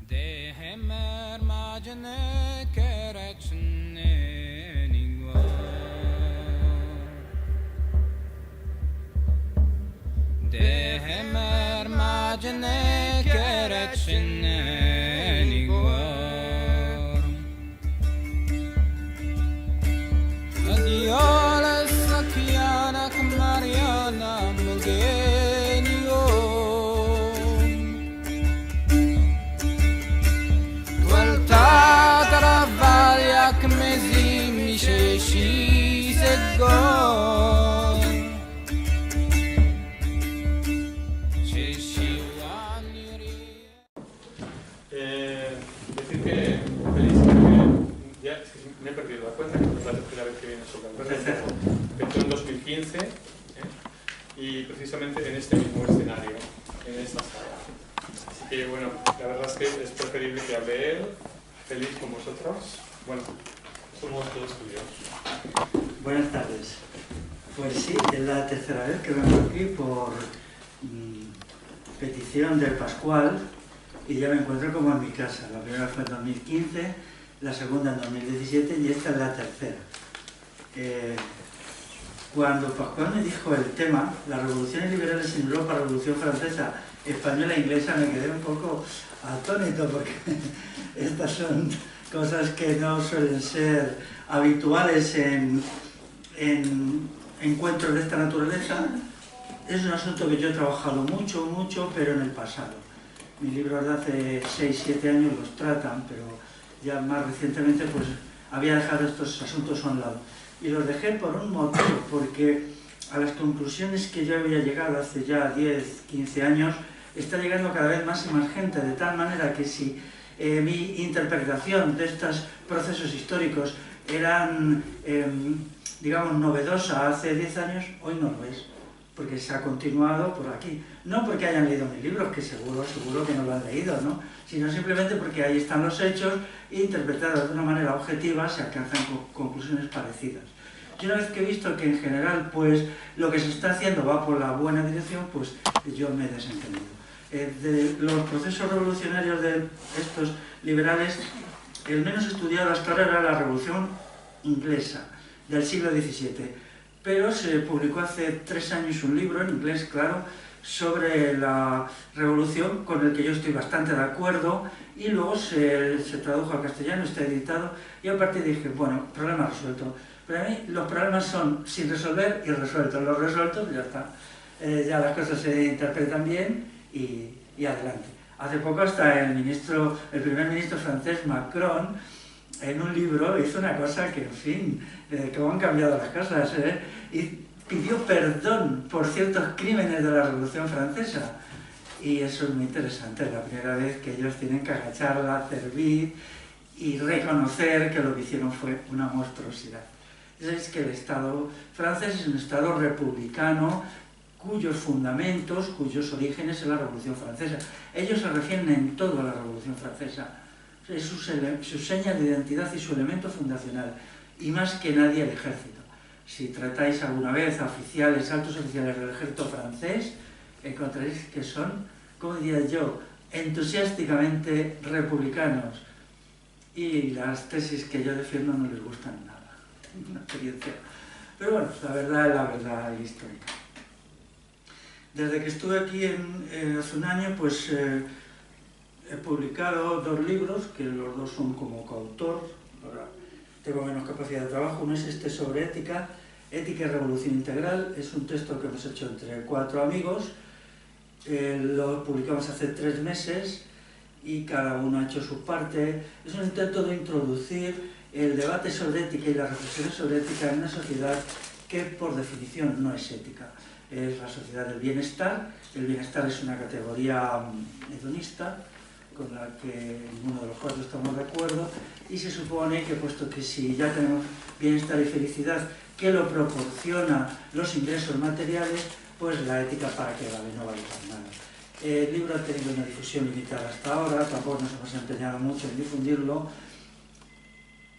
Dehemer majne kerechne nigwa Dehemer majne kerechne nigwa Adiola sakiana kamariana mugenio Travaglia come si mi scesci se go Decir que feliz que ya es que me he perdido la cuenta, que es la tercera vez que viene sobre el empezó en 2015 y precisamente en este mismo escenario, en esta sala. Así que bueno, la verdad es que es preferible que hable él, feliz con vosotros. Bueno, somos todos tuyos. Buenas tardes. Pues sí, es la tercera vez que vengo aquí por petición del Pascual y ya me encuentro como en mi casa. La primera fue en 2015, la segunda en 2017 y esta es la tercera. Cuando Pascual me dijo el tema, las revoluciones liberales en Europa, Revolución Francesa, Española e Inglesa, me quedé un poco atónito porque estas son cosas que no suelen ser habituales en encuentros de esta naturaleza. Es un asunto que yo he trabajado mucho, pero en el pasado. Mis libros de hace 6-7 años los tratan, pero ya más recientemente pues había dejado estos asuntos a un lado. Y los dejé por un motivo, porque a las conclusiones que yo había llegado hace ya 10-15 años, está llegando cada vez más y más gente, de tal manera que si mi interpretación de estos procesos históricos eran, digamos, novedosa hace 10 años, hoy no lo es, porque se ha continuado por aquí. No porque hayan leído mis libros, que seguro que no lo han leído, ¿no? Sino simplemente porque ahí están los hechos e interpretados de una manera objetiva se alcanzan conclusiones parecidas. Y una vez que he visto que en general pues lo que se está haciendo va por la buena dirección, pues yo me he desentendido. De los procesos revolucionarios de estos liberales, el menos estudiado hasta ahora era la Revolución Inglesa, del siglo XVII. Pero se publicó hace 3 años un libro, en inglés, claro, sobre la revolución, con el que yo estoy bastante de acuerdo, y luego se tradujo al castellano, está editado, y a partir dije, bueno, problema resuelto. Pero a mí los problemas son sin resolver y resueltos. Los resueltos, ya está. Ya las cosas se interpretan bien y adelante. Hace poco hasta el primer ministro francés, Macron, en un libro hizo una cosa que, en fin, cómo han cambiado las cosas, y pidió perdón por ciertos crímenes de la Revolución Francesa. Y eso es muy interesante, es la primera vez que ellos tienen que agachar la cerviz y reconocer que lo que hicieron fue una monstruosidad. Es que el Estado francés es un Estado republicano cuyos fundamentos, cuyos orígenes es la Revolución Francesa. Ellos se refieren en todo a la Revolución Francesa. Es su seña de identidad y su elemento fundacional, y más que nadie el ejército. Si tratáis alguna vez a oficiales, altos oficiales del ejército francés, encontraréis que son, como diría yo, entusiásticamente republicanos, y las tesis que yo defiendo no les gustan nada. Una experiencia. Pero bueno, la verdad es la verdad histórica. Desde que estuve aquí hace un año, pues he publicado 2 libros, que los 2 son como coautor. Ahora tengo menos capacidad de trabajo. Uno es este sobre ética y revolución integral. Es un texto que hemos hecho entre 4 amigos. Lo publicamos hace 3 meses y cada uno ha hecho su parte. Es un intento de introducir el debate sobre ética y las reflexiones sobre ética en una sociedad que por definición no es ética. Es la sociedad del bienestar. El bienestar es una categoría hedonista con la que ninguno de los 4 estamos de acuerdo, y se supone que, puesto que si ya tenemos bienestar y felicidad que lo proporciona los ingresos materiales, pues la ética para qué vale, no vale para nada. El libro ha tenido una difusión limitada hasta ahora, tampoco nos hemos empeñado mucho en difundirlo,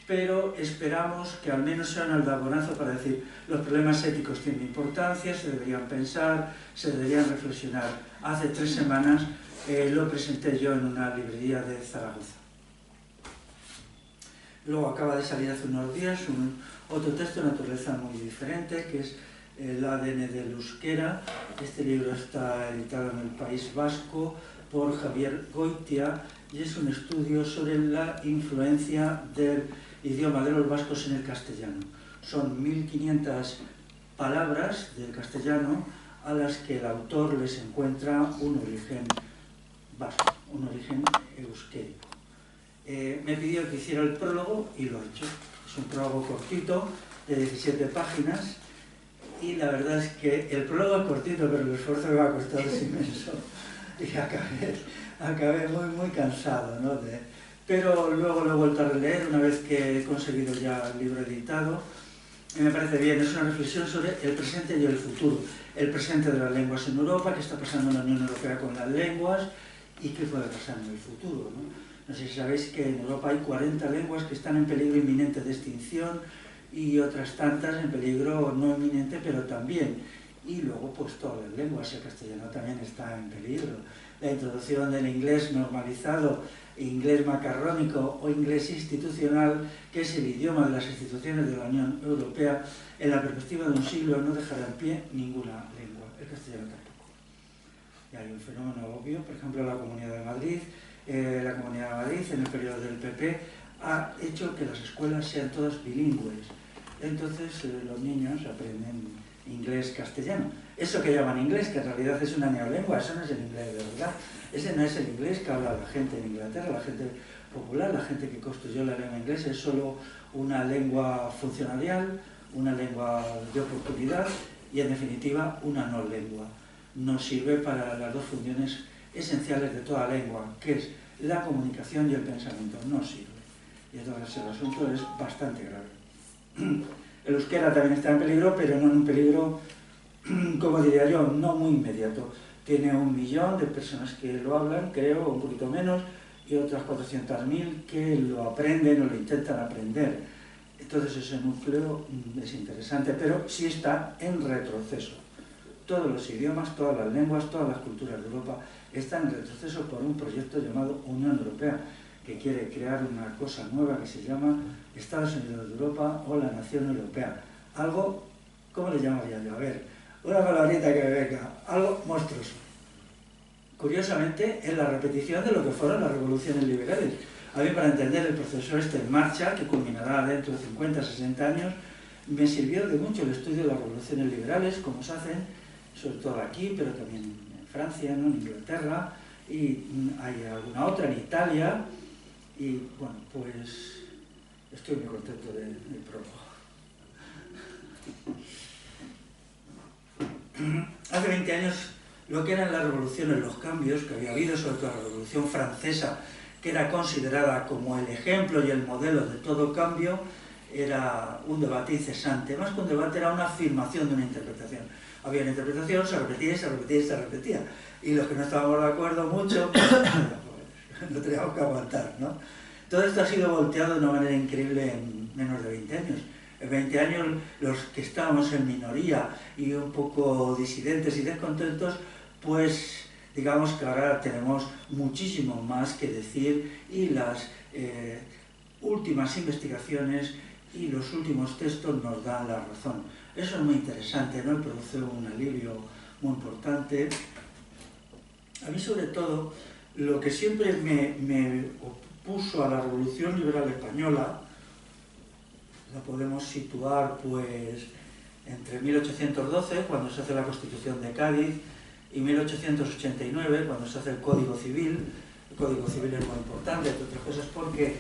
pero esperamos que al menos sea un aldabonazo para decir los problemas éticos tienen importancia, se deberían pensar, se deberían reflexionar. Hace 3 semanas lo presenté yo en una librería de Zaragoza. Luego acaba de salir hace unos días otro texto de naturaleza muy diferente, que es El ADN del euskera. Este libro está editado en el País Vasco por Javier Goitia y es un estudio sobre la influencia del idioma de los vascos en el castellano. Son 1500 palabras del castellano a las que el autor les encuentra un origen vasco, un origen euskérico. Me pidió que hiciera el prólogo y lo he hecho. Es un prólogo cortito de 17 páginas y la verdad es que el prólogo es cortito, pero el esfuerzo que me ha costado es inmenso y acabé muy cansado, ¿no? Pero luego lo he vuelto a releer una vez que he conseguido ya el libro editado y me parece bien. Es una reflexión sobre el presente y el futuro. El presente de las lenguas en Europa, qué está pasando en la Unión Europea con las lenguas y qué puede pasar en el futuro, ¿no? No sé si sabéis que en Europa hay 40 lenguas que están en peligro inminente de extinción y otras tantas en peligro no inminente, pero también. Y luego, pues todas las lenguas, el castellano también está en peligro. La introducción del inglés normalizado, inglés macarrónico o inglés institucional, que es el idioma de las instituciones de la Unión Europea, en la perspectiva de un siglo no dejará en pie ninguna lengua, el castellano tampoco. Y hay un fenómeno obvio, por ejemplo, la Comunidad de Madrid. La Comunidad de Madrid, en el periodo del PP, ha hecho que las escuelas sean todas bilingües. Entonces los niños aprenden inglés-castellano. Eso que llaman inglés, que en realidad es una neolengua, eso no es el inglés de verdad. Ese no es el inglés que habla la gente en Inglaterra, la gente popular, la gente que construyó la lengua inglesa. Es solo una lengua funcionarial, una lengua de oportunidad y, en definitiva, una no lengua. No sirve para las dos funciones esenciales de toda lengua, que es la comunicación y el pensamiento. No sirve. Y entonces el asunto es bastante grave. El euskera también está en peligro, pero no en un peligro, como diría yo, no muy inmediato. Tiene 1 millón de personas que lo hablan, creo, un poquito menos, y otras 400.000 que lo aprenden o lo intentan aprender. Entonces ese núcleo es interesante, pero sí está en retroceso. Todos los idiomas, todas las lenguas, todas las culturas de Europa están en retroceso por un proyecto llamado Unión Europea, que quiere crear una cosa nueva que se llama Estados Unidos de Europa o la Nación Europea. Algo, ¿cómo le llamaría yo? A ver, una palabrita que me venga, algo monstruoso. Curiosamente, es la repetición de lo que fueron las revoluciones liberales. A mí, para entender el proceso este en marcha, que culminará dentro de 50, 60 años, me sirvió de mucho el estudio de las revoluciones liberales, cómo se hacen, sobre todo aquí, pero también en Francia, ¿no? En Inglaterra, y hay alguna otra en Italia, y bueno, pues estoy muy contento del prólogo. Hace 20 años, lo que eran las revoluciones, los cambios que había habido, sobre todo la Revolución Francesa, que era considerada como el ejemplo y el modelo de todo cambio, era un debate incesante. Más que un debate, era una afirmación de una interpretación. Había una interpretación, se repetía y se repetía y se repetía. Y los que no estábamos de acuerdo mucho, pues, lo teníamos que aguantar, ¿no? Todo esto ha sido volteado de una manera increíble en menos de 20 años. En 20 años, los que estábamos en minoría y un poco disidentes y descontentos, pues digamos que ahora tenemos muchísimo más que decir, y las últimas investigaciones y los últimos textos nos dan la razón. Eso es muy interesante, ¿no? Produce un alivio muy importante. A mí, sobre todo, lo que siempre me opuso a la Revolución Liberal Española, la podemos situar pues entre 1812, cuando se hace la Constitución de Cádiz, y 1889, cuando se hace el Código Civil. El Código Civil es muy importante, entre otras cosas, porque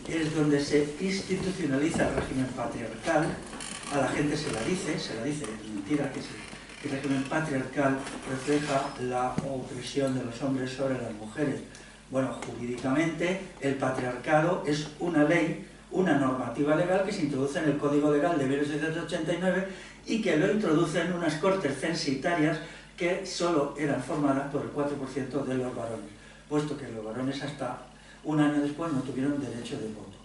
es donde se institucionaliza el régimen patriarcal. A la gente se la dice, es mentira que el régimen patriarcal refleja la opresión de los hombres sobre las mujeres. Bueno, jurídicamente el patriarcado es una ley, una normativa legal que se introduce en el Código Legal de 1889 y que lo introduce en unas cortes censitarias que solo eran formadas por el 4% de los varones, puesto que los varones hasta un año después no tuvieron derecho de voto.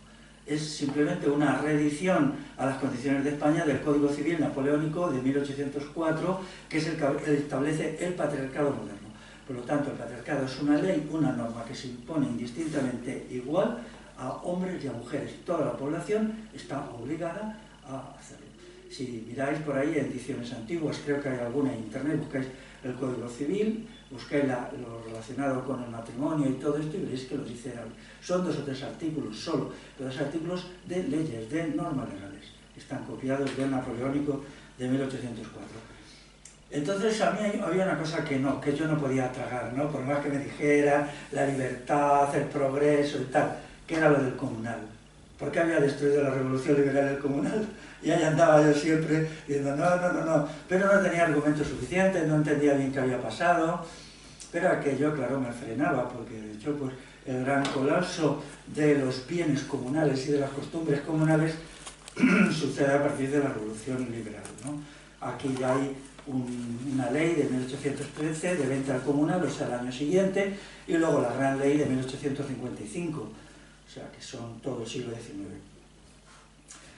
Es simplemente una reedición a las condiciones de España del Código Civil napoleónico de 1804, que es el que establece el patriarcado moderno. Por lo tanto, el patriarcado es una ley, una norma que se impone indistintamente igual a hombres y a mujeres. Toda la población está obligada a hacerlo. Si miráis por ahí ediciones antiguas, creo que hay alguna en internet, buscáis el Código Civil, buscáis lo relacionado con el matrimonio y todo esto y veréis que lo dice. Son 2 o 3 artículos solo, pero 2 artículos de leyes, de normas legales. Están copiados del Napoleónico de 1804. Entonces a mí había una cosa que yo no podía tragar, ¿no? Por más que me dijera la libertad, el progreso y tal, que era lo del comunal. ¿Por qué había destruido la revolución liberal el comunal? Y ahí andaba yo siempre diciendo no, pero no tenía argumentos suficientes, no entendía bien qué había pasado, pero aquello, claro, me frenaba, porque de hecho, pues, el gran colapso de los bienes comunales y de las costumbres comunales sucede a partir de la revolución liberal, ¿no? Aquí ya hay una ley de 1813 de venta al comunal, o sea, el año siguiente, y luego la gran ley de 1855, o sea, que son todo el siglo XIX.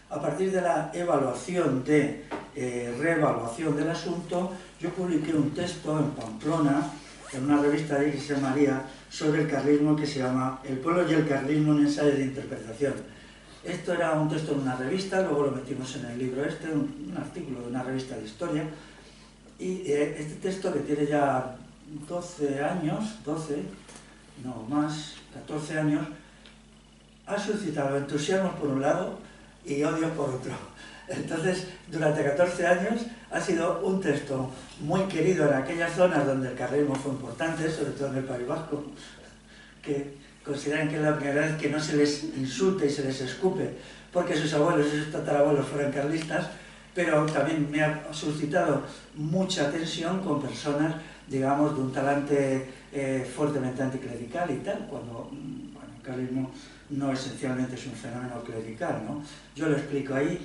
A partir de la evaluación reevaluación del asunto, yo publiqué un texto en Pamplona, en una revista de Iglesia María, sobre el carlismo que se llama El pueblo y el carlismo, un ensayo de interpretación. Esto era un texto en una revista, luego lo metimos en el libro un artículo de una revista de historia, y este texto, que tiene ya 12 años, 14 años, ha suscitado entusiasmo por un lado y odio por otro. Entonces, durante 14 años ha sido un texto muy querido en aquellas zonas donde el carlismo fue importante, sobre todo en el País Vasco, que consideran que es la primera vez que no se les insulta y se les escupe porque sus abuelos y sus tatarabuelos fueron carlistas, pero también me ha suscitado mucha tensión con personas, digamos, de un talante fuertemente anticlerical y tal, cuando el carlismo no esencialmente es un fenómeno clerical, ¿no? Yo lo explico ahí,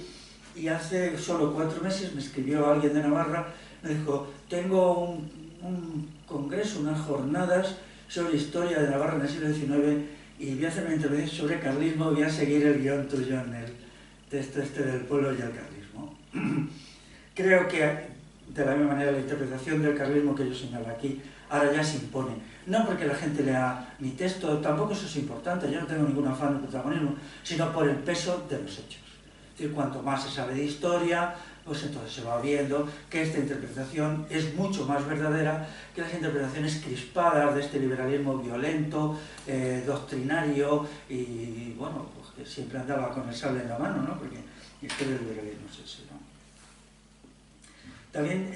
y hace solo 4 meses me escribió alguien de Navarra, me dijo, tengo un congreso, unas jornadas sobre historia de Navarra en el siglo XIX, y voy a hacer una intervención sobre carlismo, voy a seguir el guión tuyo en el texto del pueblo y el carlismo. Creo que, de la misma manera, la interpretación del carlismo que yo señalo aquí, ahora ya se impone. No porque la gente lea mi texto, tampoco eso es importante, yo no tengo ningún afán de protagonismo, sino por el peso de los hechos. Es decir, cuanto más se sabe de historia, pues entonces se va viendo que esta interpretación es mucho más verdadera que las interpretaciones crispadas de este liberalismo violento, doctrinario y, bueno, pues que siempre andaba con el sable en la mano, ¿no? Porque este liberalismo es ese, ¿no? También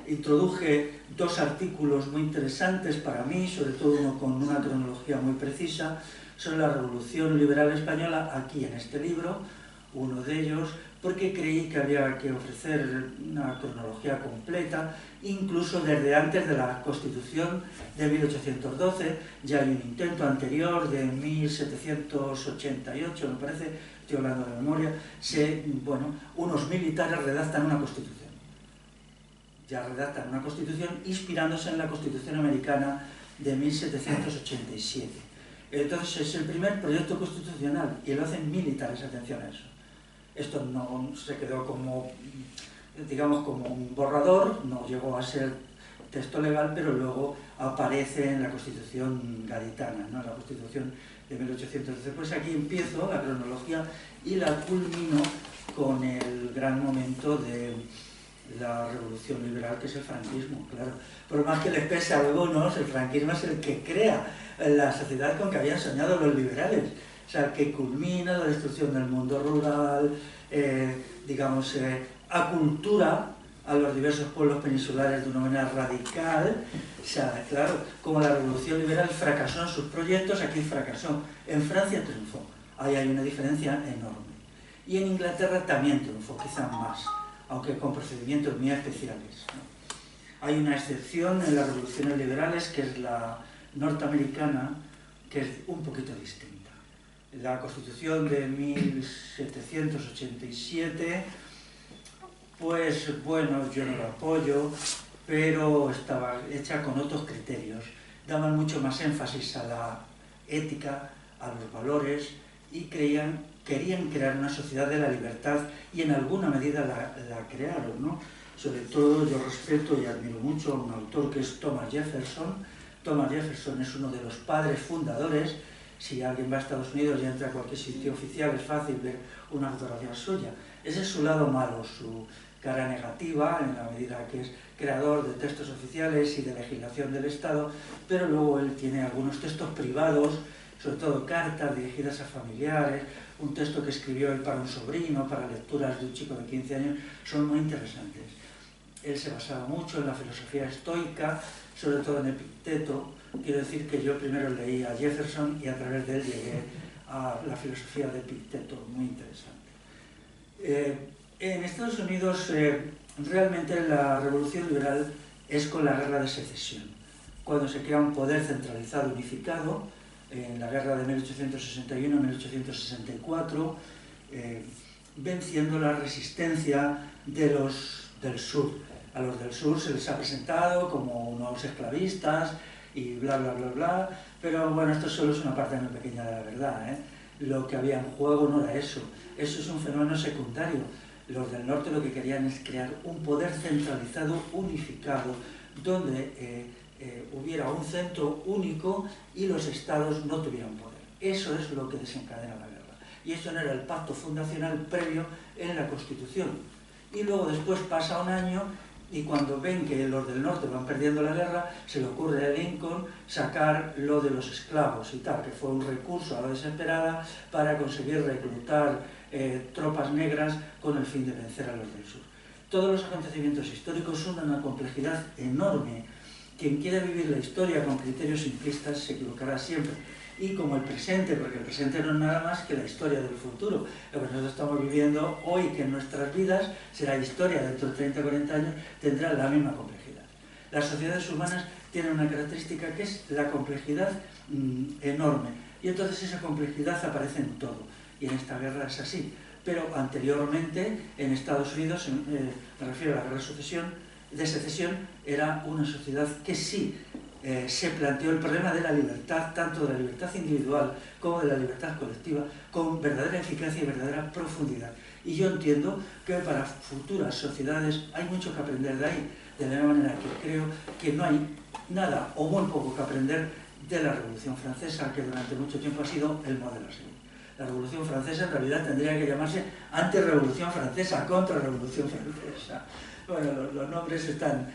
introduje 2 artículos muy interesantes para mí, sobre todo uno con una cronología muy precisa, sobre la Revolución Liberal Española, aquí en este libro, uno de ellos, porque creí que había que ofrecer una cronología completa, incluso desde antes de la Constitución de 1812, ya hay un intento anterior de 1788, me parece, estoy hablando de memoria, unos militares redactan una Constitución. Ya redactan una Constitución inspirándose en la Constitución americana de 1787. Entonces es el primer proyecto constitucional y lo hacen militares, atención a eso. Esto no se quedó como, digamos, como un borrador, no llegó a ser texto legal, pero luego aparece en la Constitución gaditana, ¿no? La Constitución de 1813. Pues aquí empiezo la cronología y la culmino con el gran momento de la revolución liberal, que es el franquismo, claro. Por más que les pese a algunos, el franquismo es el que crea la sociedad con que habían soñado los liberales. O sea, que culmina la destrucción del mundo rural, acultura a los diversos pueblos peninsulares de una manera radical. O sea, claro, como la revolución liberal fracasó en sus proyectos, aquí fracasó. En Francia triunfó. Ahí hay una diferencia enorme. Y en Inglaterra también triunfó, quizá más, aunque con procedimientos muy especiales, ¿no? Hay una excepción en las revoluciones liberales, que es la norteamericana, que es un poquito distinta. La Constitución de 1787, pues bueno, yo no la apoyo, pero estaba hecha con otros criterios. Daban mucho más énfasis a la ética, a los valores, y querían crear una sociedad de la libertad, y en alguna medida la crearon, ¿no? Sobre todo yo respeto y admiro mucho a un autor que es Thomas Jefferson. Thomas Jefferson es uno de los padres fundadores. Si alguien va a Estados Unidos y entra a cualquier sitio oficial, es fácil ver una fotografía suya. Ese es su lado malo, su cara negativa, en la medida que es creador de textos oficiales y de legislación del Estado, pero luego él tiene algunos textos privados, sobre todo cartas dirigidas a familiares, un texto que escribió él para un sobrino, para lecturas de un chico de 15 años, son muy interesantes. Él se basaba mucho en la filosofía estoica, sobre todo en Epicteto. Quiero decir que yo primero leí a Jefferson y a través de él llegué a la filosofía de Epicteto, muy interesante. En Estados Unidos realmente la revolución liberal es con la guerra de secesión, cuando se crea un poder centralizado unificado, en la guerra de 1861-1864, venciendo la resistencia de los del sur. A los del sur se les ha presentado como unos esclavistas y bla bla bla bla, pero bueno, esto solo es una parte muy pequeña de la verdad, ¿eh? Lo que había en juego no era eso, eso es un fenómeno secundario. Los del norte lo que querían es crear un poder centralizado, unificado, donde hubiera un centro único y los estados no tuvieran poder. Eso es lo que desencadena la guerra. Y eso no era el pacto fundacional previo en la Constitución. Y luego después pasa un año y cuando ven que los del norte van perdiendo la guerra, se le ocurre a Lincoln sacar lo de los esclavos y tal, que fue un recurso a la desesperada para conseguir reclutar tropas negras con el fin de vencer a los del sur. Todos los acontecimientos históricos son de una complejidad enorme. Quien quiera vivir la historia con criterios simplistas se equivocará siempre. Y como el presente, porque el presente no es nada más que la historia del futuro. Lo que nosotros estamos viviendo hoy, que en nuestras vidas será historia dentro de 30 o 40 años, tendrá la misma complejidad. Las sociedades humanas tienen una característica que es la complejidad enorme. Y entonces esa complejidad aparece en todo. Y en esta guerra es así. Pero anteriormente, en Estados Unidos, me refiero a la guerra de secesión, era una sociedad que sí se planteó el problema de la libertad, tanto de la libertad individual como de la libertad colectiva, con verdadera eficacia y verdadera profundidad. Y yo entiendo que para futuras sociedades hay mucho que aprender de ahí, de la misma manera que creo que no hay nada o muy poco que aprender de la Revolución Francesa, que durante mucho tiempo ha sido el modelo a seguir. La Revolución Francesa en realidad tendría que llamarse Antirrevolución Francesa, Contrarrevolución Francesa. Bueno, los nombres están...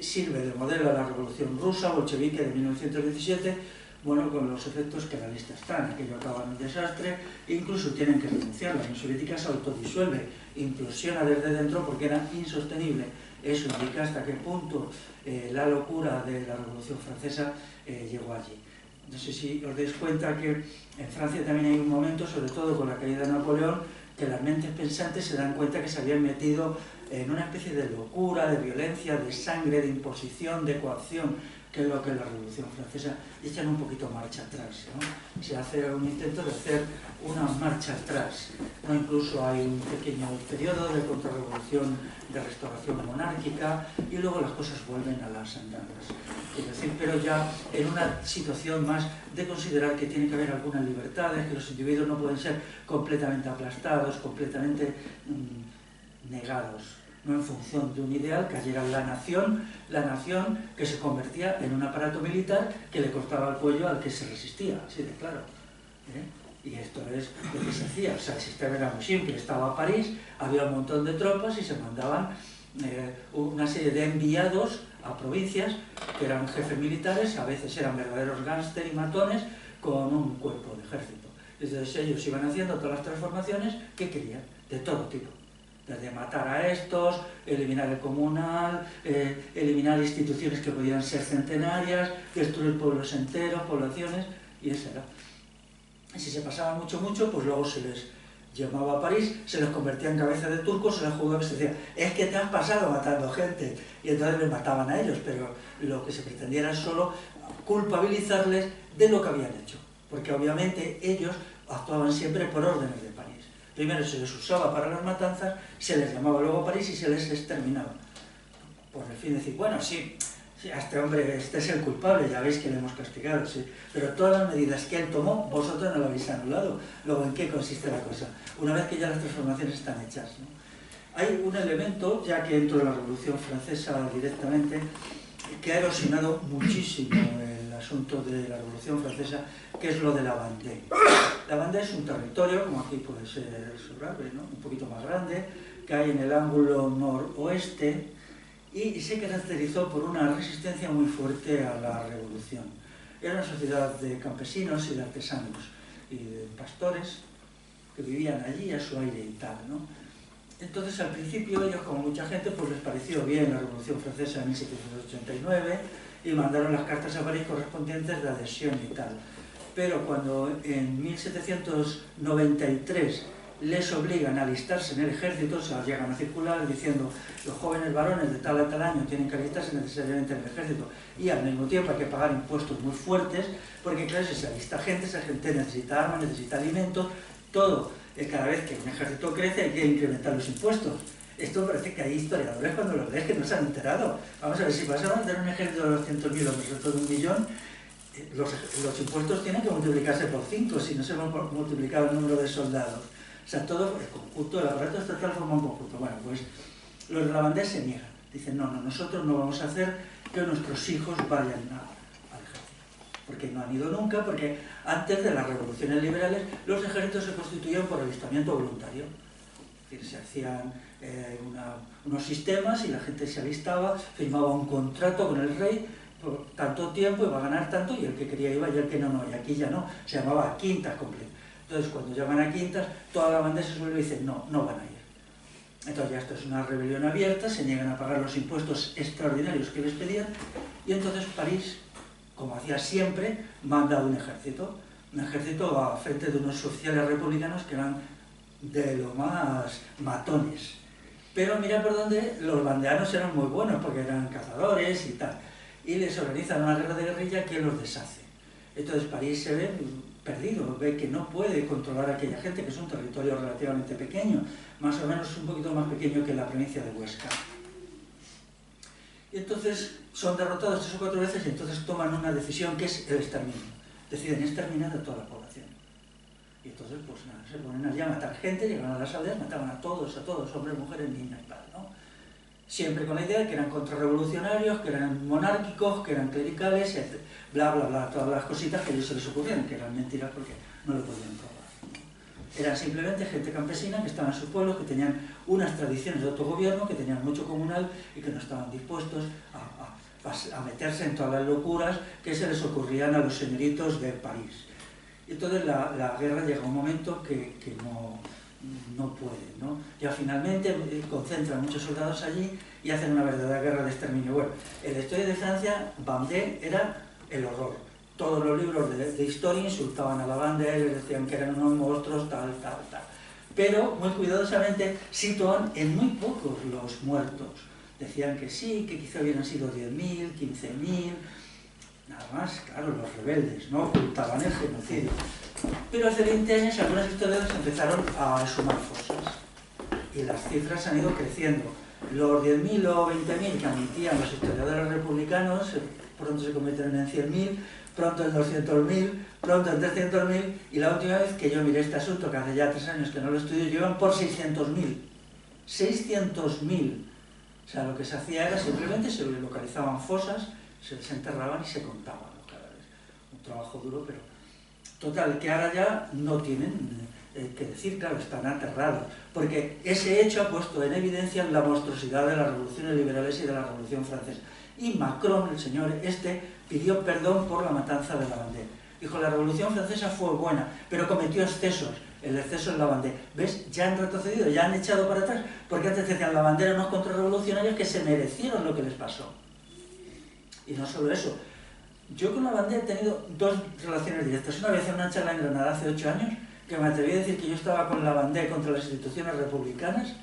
sirve de modelo a la Revolución Rusa, bolchevique de 1917, bueno, con los efectos que a la lista están. Aquello acaba en un desastre, e incluso tienen que renunciar. La Unión Soviética se autodisuelve, implosiona desde dentro porque era insostenible. Eso indica hasta qué punto la locura de la Revolución Francesa llegó allí. No sé si os dais cuenta que en Francia también hay un momento, sobre todo con la caída de Napoleón, que las mentes pensantes se dan cuenta que se habían metido en una especie de locura, de violencia, de sangre, de imposición, de coacción, que es lo que es la Revolución Francesa, y echan un poquito marcha atrás, ¿no? Se hace un intento de hacer una marcha atrás, ¿no? Incluso hay un pequeño periodo de contrarrevolución, de restauración monárquica, y luego las cosas vuelven a las andadas. Es decir, pero ya en una situación más de considerar que tiene que haber algunas libertades, que los individuos no pueden ser completamente aplastados, completamente negados, no en función de un ideal, cayera la nación que se convertía en un aparato militar que le cortaba el cuello al que se resistía, así de claro. Y esto es lo que se hacía. O sea, el sistema era muy simple, estaba París, había un montón de tropas y se mandaban una serie de enviados a provincias que eran jefes militares, a veces eran verdaderos gángster y matones con un cuerpo de ejército. Entonces ellos iban haciendo todas las transformaciones que querían, de todo tipo. Desde matar a estos, eliminar el comunal, eliminar instituciones que podían ser centenarias, destruir pueblos enteros, poblaciones, y eso era. Y si se pasaba mucho, pues luego se les llamaba a París, se les convertía en cabeza de turcos, se les juzgaba y se decía, es que te has pasado matando gente, y entonces les mataban a ellos, pero lo que se pretendía era solo culpabilizarles de lo que habían hecho, porque obviamente ellos actuaban siempre por órdenes de París. Primero se les usaba para las matanzas, se les llamaba luego a París y se les exterminaba. Por el fin de decir, bueno, sí, a este hombre, este es el culpable, ya veis que le hemos castigado, sí, pero todas las medidas que él tomó, vosotros no lo habéis anulado. Luego, ¿en qué consiste la cosa? Una vez que ya las transformaciones están hechas, ¿no? Hay un elemento, ya que entro en la Revolución Francesa directamente, que ha erosionado muchísimo el asunto de la Revolución Francesa, que es lo de la Vendée. La Vendée es un territorio, como aquí puede ser Sobrarbe, ¿no? Un poquito más grande, que hay en el ángulo noroeste, y se caracterizó por una resistencia muy fuerte a la revolución. Era una sociedad de campesinos y de artesanos y de pastores que vivían allí a su aire y tal, ¿no? Entonces, al principio, ellos, como mucha gente, pues les pareció bien la Revolución Francesa de 1789 y mandaron las cartas a París correspondientes de adhesión y tal. Pero cuando en 1793 les obligan a alistarse en el ejército, se las llegan a circular diciendo los jóvenes varones de tal a tal año tienen que alistarse necesariamente en el ejército y al mismo tiempo hay que pagar impuestos muy fuertes, porque claro, si se alista gente, esa gente necesita armas, necesita alimentos, todo. Cada vez que un ejército crece hay que incrementar los impuestos. Esto parece que hay historiadores cuando los lees que no se han enterado. Vamos a ver, si pasamos a tener un ejército de 200.000 o nosotros de 1 millón, los impuestos tienen que multiplicarse por 5 si no se va a multiplicar el número de soldados. O sea, todo el conjunto, el aparato estatal forma un conjunto. Bueno, pues los de la Vendée se niegan. Dicen, no, nosotros no vamos a hacer que nuestros hijos vayan al ejército. Porque no han ido nunca, porque antes de las revoluciones liberales los ejércitos se constituían por alistamiento voluntario. Es decir, se hacían unos sistemas y la gente se alistaba, firmaba un contrato con el rey por tanto tiempo, iba a ganar tanto, y el que quería iba y el que no, y aquí ya no, se llamaba quintas completas. Entonces, cuando llaman a quintas, toda la Vendée se suele decir, no van a ir. Entonces ya esto es una rebelión abierta, se niegan a pagar los impuestos extraordinarios que les pedían, y entonces París, como hacía siempre, manda un ejército a frente de unos oficiales republicanos que eran de lo más matones. Pero mira por dónde los vandeanos eran muy buenos, porque eran cazadores y tal, y les organizan una guerra de guerrilla que los deshace. Entonces París se ve perdido, ve que no puede controlar a aquella gente, que es un territorio relativamente pequeño, más o menos un poquito más pequeño que la provincia de Huesca. Y entonces son derrotados 3 o 4 veces y entonces toman una decisión que es el exterminio. Deciden exterminar a toda la población. Y entonces, pues nada, se ponen allí a matar gente, llegan a las aldeas, mataban a todos, hombres, mujeres, niños y tal, ¿no? Siempre con la idea de que eran contrarrevolucionarios, que eran monárquicos, que eran clericales, etc. Bla, bla, bla, todas las cositas que a ellos se les ocurrían, que eran mentiras porque no lo podían probar. Eran simplemente gente campesina que estaba en sus pueblos, que tenían unas tradiciones de autogobierno, que tenían mucho comunal y que no estaban dispuestos a meterse en todas las locuras que se les ocurrían a los señoritos de París. Y entonces la guerra llega a un momento que no puede, ¿no? Ya finalmente concentran muchos soldados allí y hacen una verdadera guerra de exterminio. Bueno, en la historia de Francia, Vendée era el horror. Todos los libros de historia insultaban a la Vendée, les decían que eran unos monstruos, tal. Pero, muy cuidadosamente, sitúan en muy pocos los muertos. Decían que sí, que quizá hubieran sido 10.000, 15.000... Nada más, claro, los rebeldes, ¿no? Ocultaban el genocidio. Pero hace 20 años algunos historiadores empezaron a sumar fosas. Y las cifras han ido creciendo. Los 10.000 o 20.000 que admitían los historiadores republicanos pronto se convirtieron en 100.000, pronto en 200.000, pronto en 300.000, y la última vez que yo miré este asunto, que hace ya 3 años que no lo estudio, llevan por 600.000. 600.000. O sea, lo que se hacía era simplemente se localizaban fosas, se desenterraban y se contaban los cadáveres. Un trabajo duro, pero total, que ahora ya no tienen que decir, claro, están aterrados, porque ese hecho ha puesto en evidencia la monstruosidad de las revoluciones liberales y de la Revolución Francesa. Y Macron, el señor pidió perdón por la matanza de la Vendée. Dijo, la Revolución Francesa fue buena, pero cometió excesos. El exceso en la Vendée. ¿Ves? Ya han retrocedido, ya han echado para atrás, porque antes decían la Vendée eran unos contrarrevolucionarios que se merecieron lo que les pasó. Y no solo eso, yo con la Vendée he tenido 2 relaciones directas. Una vez en una charla en Granada hace 8 años, que me atreví a decir que yo estaba con la Vendée contra las instituciones republicanas.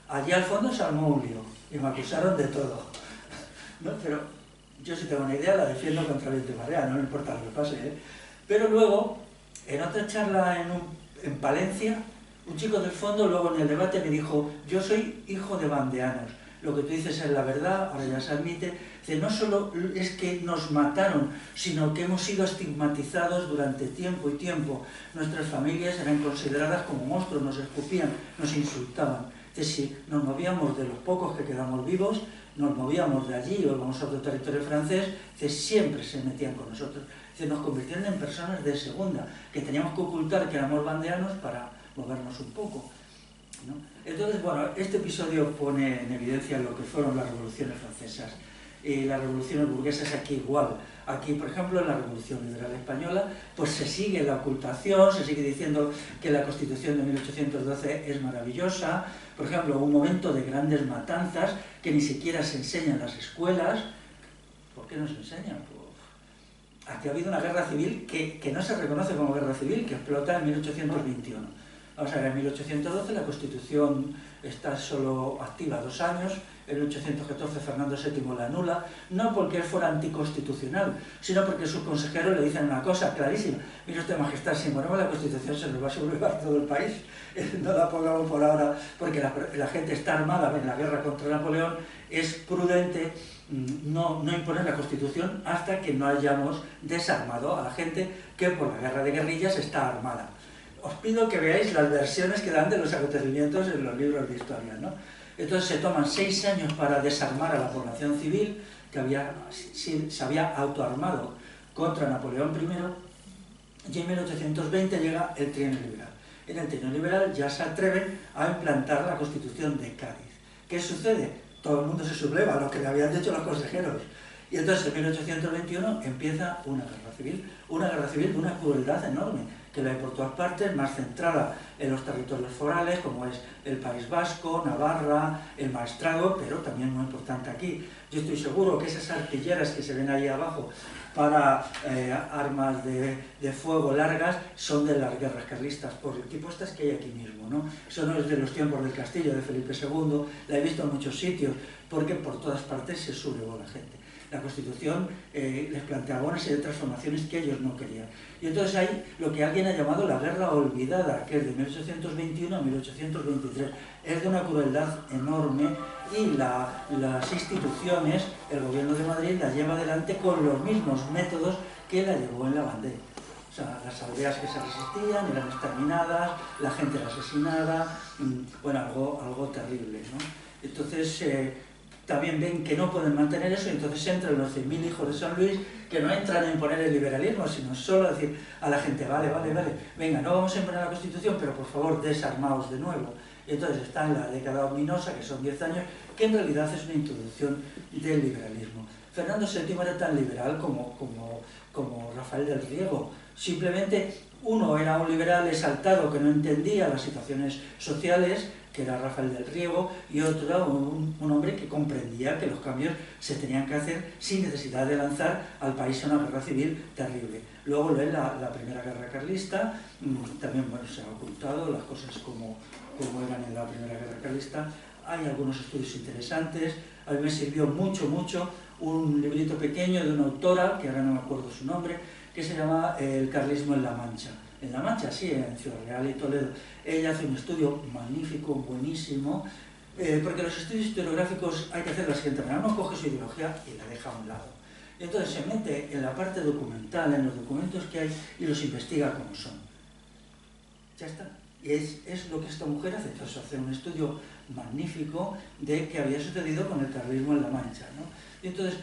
Allí al fondo se armó un lío y me acusaron de todo, ¿no? Pero yo si tengo una idea la defiendo contra viento y marea, no me importa lo que pase, ¿eh? Pero luego, en otra charla en Palencia, un chico del fondo luego en el debate me dijo, yo soy hijo de vandeanos, lo que tú dices es la verdad, ahora ya se admite, dice, no solo es que nos mataron, sino que hemos sido estigmatizados durante tiempo y tiempo. Nuestras familias eran consideradas como monstruos, nos escupían, nos insultaban. Entonces, si nos movíamos de los pocos que quedamos vivos, nos movíamos de allí o íbamos a otro territorio francés, siempre se metían con nosotros. Nos convirtieron en personas de segunda, que teníamos que ocultar que éramos bandeanos para movernos un poco, ¿no? Entonces, bueno, este episodio pone en evidencia lo que fueron las revoluciones francesas y las revoluciones burguesas aquí igual. Aquí, por ejemplo, en la Revolución Liberal Española, pues se sigue la ocultación, se sigue diciendo que la Constitución de 1812 es maravillosa. Por ejemplo, un momento de grandes matanzas que ni siquiera se enseña en las escuelas. ¿Por qué no se enseñan? Pues, aquí ha habido una guerra civil que no se reconoce como guerra civil, que explota en 1821. Vamos a ver, en 1812 la Constitución está solo activa 2 años, en 1814 Fernando VII la anula, no porque él fuera anticonstitucional, sino porque sus consejeros le dicen una cosa clarísima: mire usted, majestad, si ponemos la Constitución se nos va a sublevar todo el país, no la pongamos por ahora porque la gente está armada en la guerra contra Napoleón, es prudente no imponer la Constitución hasta que no hayamos desarmado a la gente que por la guerra de guerrillas está armada. Os pido que veáis las versiones que dan de los acontecimientos en los libros de historia, ¿no? Entonces se toman 6 años para desarmar a la población civil que se había autoarmado contra Napoleón I, y en 1820 llega el trienio liberal. En el trienio liberal ya se atreven a implantar la Constitución de Cádiz. ¿Qué sucede? Todo el mundo se subleva a lo que le habían dicho los consejeros. Y entonces en 1821 empieza una guerra civil de una crueldad enorme, que la hay por todas partes, más centrada en los territorios forales, como es el País Vasco, Navarra, el Maestrazgo, pero también muy importante aquí. Yo estoy seguro que esas artilleras que se ven ahí abajo para armas de fuego largas son de las guerras carlistas, por el tipo estas que hay aquí mismo, ¿no? Eso no es de los tiempos del castillo de Felipe II, la he visto en muchos sitios, porque por todas partes se sublevó la gente. La Constitución les planteaba una serie de transformaciones que ellos no querían. Y entonces hay lo que alguien ha llamado la guerra olvidada, que es de 1821 a 1823. Es de una crueldad enorme y las instituciones, el gobierno de Madrid la lleva adelante con los mismos métodos que la llevó en la Vendée. O sea, las aldeas que se resistían eran exterminadas, la gente era asesinada, bueno, algo terrible, ¿no? Entonces, también ven que no pueden mantener eso, y entonces entran los 100.000 hijos de San Luis, que no entran a imponer el liberalismo, sino solo a decir a la gente: vale, venga, no vamos a imponer la Constitución, pero por favor desarmaos de nuevo. Y entonces está en la década ominosa, que son 10 años, que en realidad es una introducción del liberalismo. Fernando VII era tan liberal como Rafael del Riego. Simplemente uno era un liberal exaltado que no entendía las situaciones sociales, que era Rafael del Riego, y otro era un hombre que comprendía que los cambios se tenían que hacer sin necesidad de lanzar al país a una guerra civil terrible. Luego lo es la primera guerra carlista, también bueno, se han ocultado las cosas como eran en la primera guerra carlista. Hay algunos estudios interesantes. A mí me sirvió mucho un librito pequeño de una autora, que ahora no me acuerdo su nombre, que se llama El carlismo en La Mancha. En La Mancha, sí, en Ciudad Real y Toledo. Ella hace un estudio magnífico, buenísimo, porque los estudios historiográficos hay que hacer la siguiente manera: uno coge su ideología y la deja a un lado. Y entonces se mete en la parte documental, en los documentos que hay, y los investiga como son. Ya está. Y es lo que esta mujer hace. Entonces hace un estudio magnífico de qué había sucedido con el carlismo en La Mancha, ¿no? Y entonces,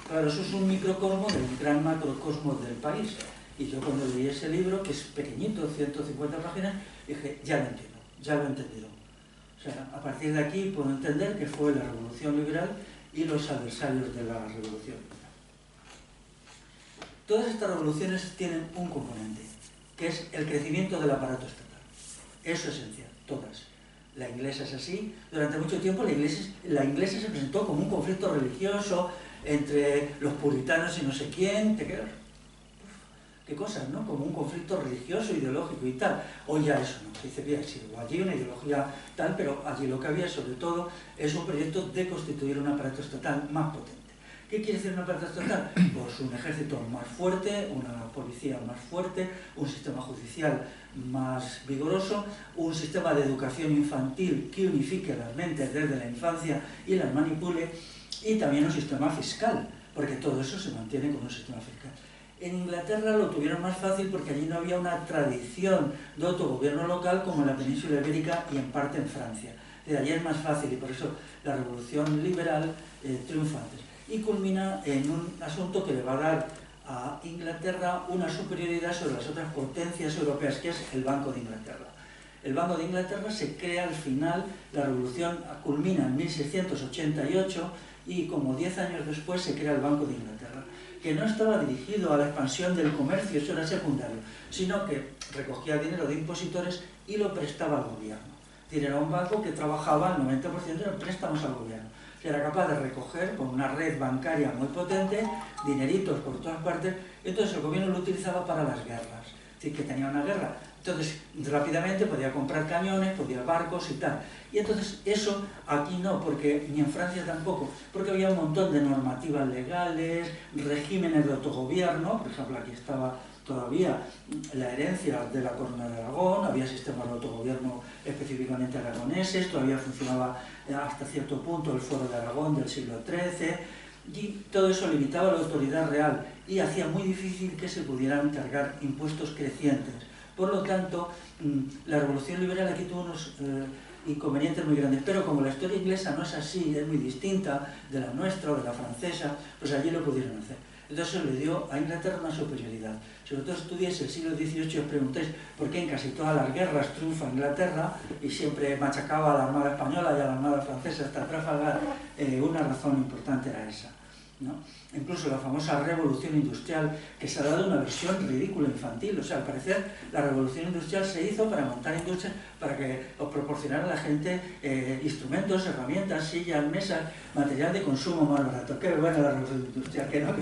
claro, eso es un microcosmo del gran macrocosmo del país. Y yo cuando leí ese libro, que es pequeñito, 150 páginas, dije: ya lo entiendo, ya lo he entendido. O sea, a partir de aquí puedo entender que fue la Revolución Liberal y los adversarios de la Revolución Liberal. Todas estas revoluciones tienen un componente, que es el crecimiento del aparato estatal. Eso es esencial, todas. La inglesa es así. Durante mucho tiempo la inglesa se presentó como un conflicto religioso entre los puritanos y no sé quién. ¿Te quedas? Qué cosas, ¿no? Como un conflicto religioso, ideológico y tal. Hoy ya eso no. Se dice: bien, sí, hubo allí una ideología tal, pero allí lo que había sobre todo es un proyecto de constituir un aparato estatal más potente. ¿Qué quiere decir un aparato estatal? Pues un ejército más fuerte, una policía más fuerte, un sistema judicial más vigoroso, un sistema de educación infantil que unifique las mentes desde la infancia y las manipule, y también un sistema fiscal, porque todo eso se mantiene con un sistema fiscal. En Inglaterra lo tuvieron más fácil porque allí no había una tradición de autogobierno local como en la península ibérica y en parte en Francia. De allí es más fácil y por eso la revolución liberal triunfa antes. Y culmina en un asunto que le va a dar a Inglaterra una superioridad sobre las otras potencias europeas, que es el Banco de Inglaterra. El Banco de Inglaterra se crea al final, la revolución culmina en 1688 y como 10 años después se crea el Banco de Inglaterra, que no estaba dirigido a la expansión del comercio, eso era secundario, sino que recogía dinero de impositores y lo prestaba al gobierno. Es decir, era un banco que trabajaba, el 90% de préstamos al gobierno. Que era capaz de recoger con una red bancaria muy potente, dineritos por todas partes, entonces el gobierno lo utilizaba para las guerras. Es decir, que tenía una guerra, entonces rápidamente podía comprar cañones, podía barcos y tal. Y entonces eso aquí no, porque ni en Francia tampoco, porque había un montón de normativas legales, regímenes de autogobierno, por ejemplo aquí estaba todavía la herencia de la Corona de Aragón, había sistemas de autogobierno específicamente aragoneses, todavía funcionaba hasta cierto punto el Foro de Aragón del siglo XIII, y todo eso limitaba la autoridad real y hacía muy difícil que se pudieran cargar impuestos crecientes. Por lo tanto, la revolución liberal aquí tuvo unos inconvenientes muy grandes, pero como la historia inglesa no es así, es muy distinta de la nuestra o de la francesa, pues allí lo pudieron hacer. Entonces eso le dio a Inglaterra una superioridad. Sobre todo estudiéis el siglo XVIII y os preguntéis por qué en casi todas las guerras triunfa Inglaterra y siempre machacaba a la Armada Española y a la Armada Francesa hasta Trafalgar. Una razón importante era esa, ¿no? Incluso la famosa revolución industrial, que se ha dado una versión ridícula infantil. O sea, al parecer la revolución industrial se hizo para montar industrias, para que os proporcionara a la gente instrumentos, herramientas, sillas, mesas, material de consumo más barato. Qué buena la revolución industrial, que no.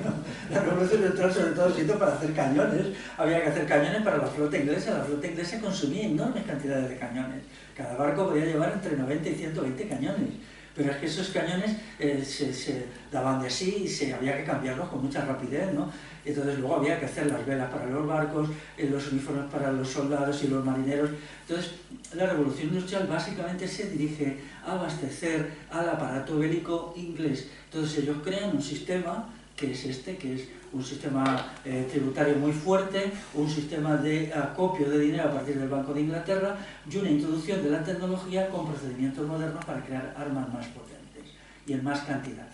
La revolución industrial sobre todo se hizo para hacer cañones. Había que hacer cañones para la flota inglesa. La flota inglesa consumía enormes cantidades de cañones. Cada barco podía llevar entre 90 y 120 cañones. Pero es que esos cañones se daban de sí y había que cambiarlos con mucha rapidez, ¿no? Entonces luego había que hacer las velas para los barcos, los uniformes para los soldados y los marineros. Entonces la revolución industrial básicamente se dirige a abastecer al aparato bélico inglés. Entonces ellos crean un sistema que es que es un sistema tributario muy fuerte, un sistema de acopio de dinero a partir del Banco de Inglaterra y una introducción de la tecnología con procedimientos modernos para crear armas más potentes y en más cantidad.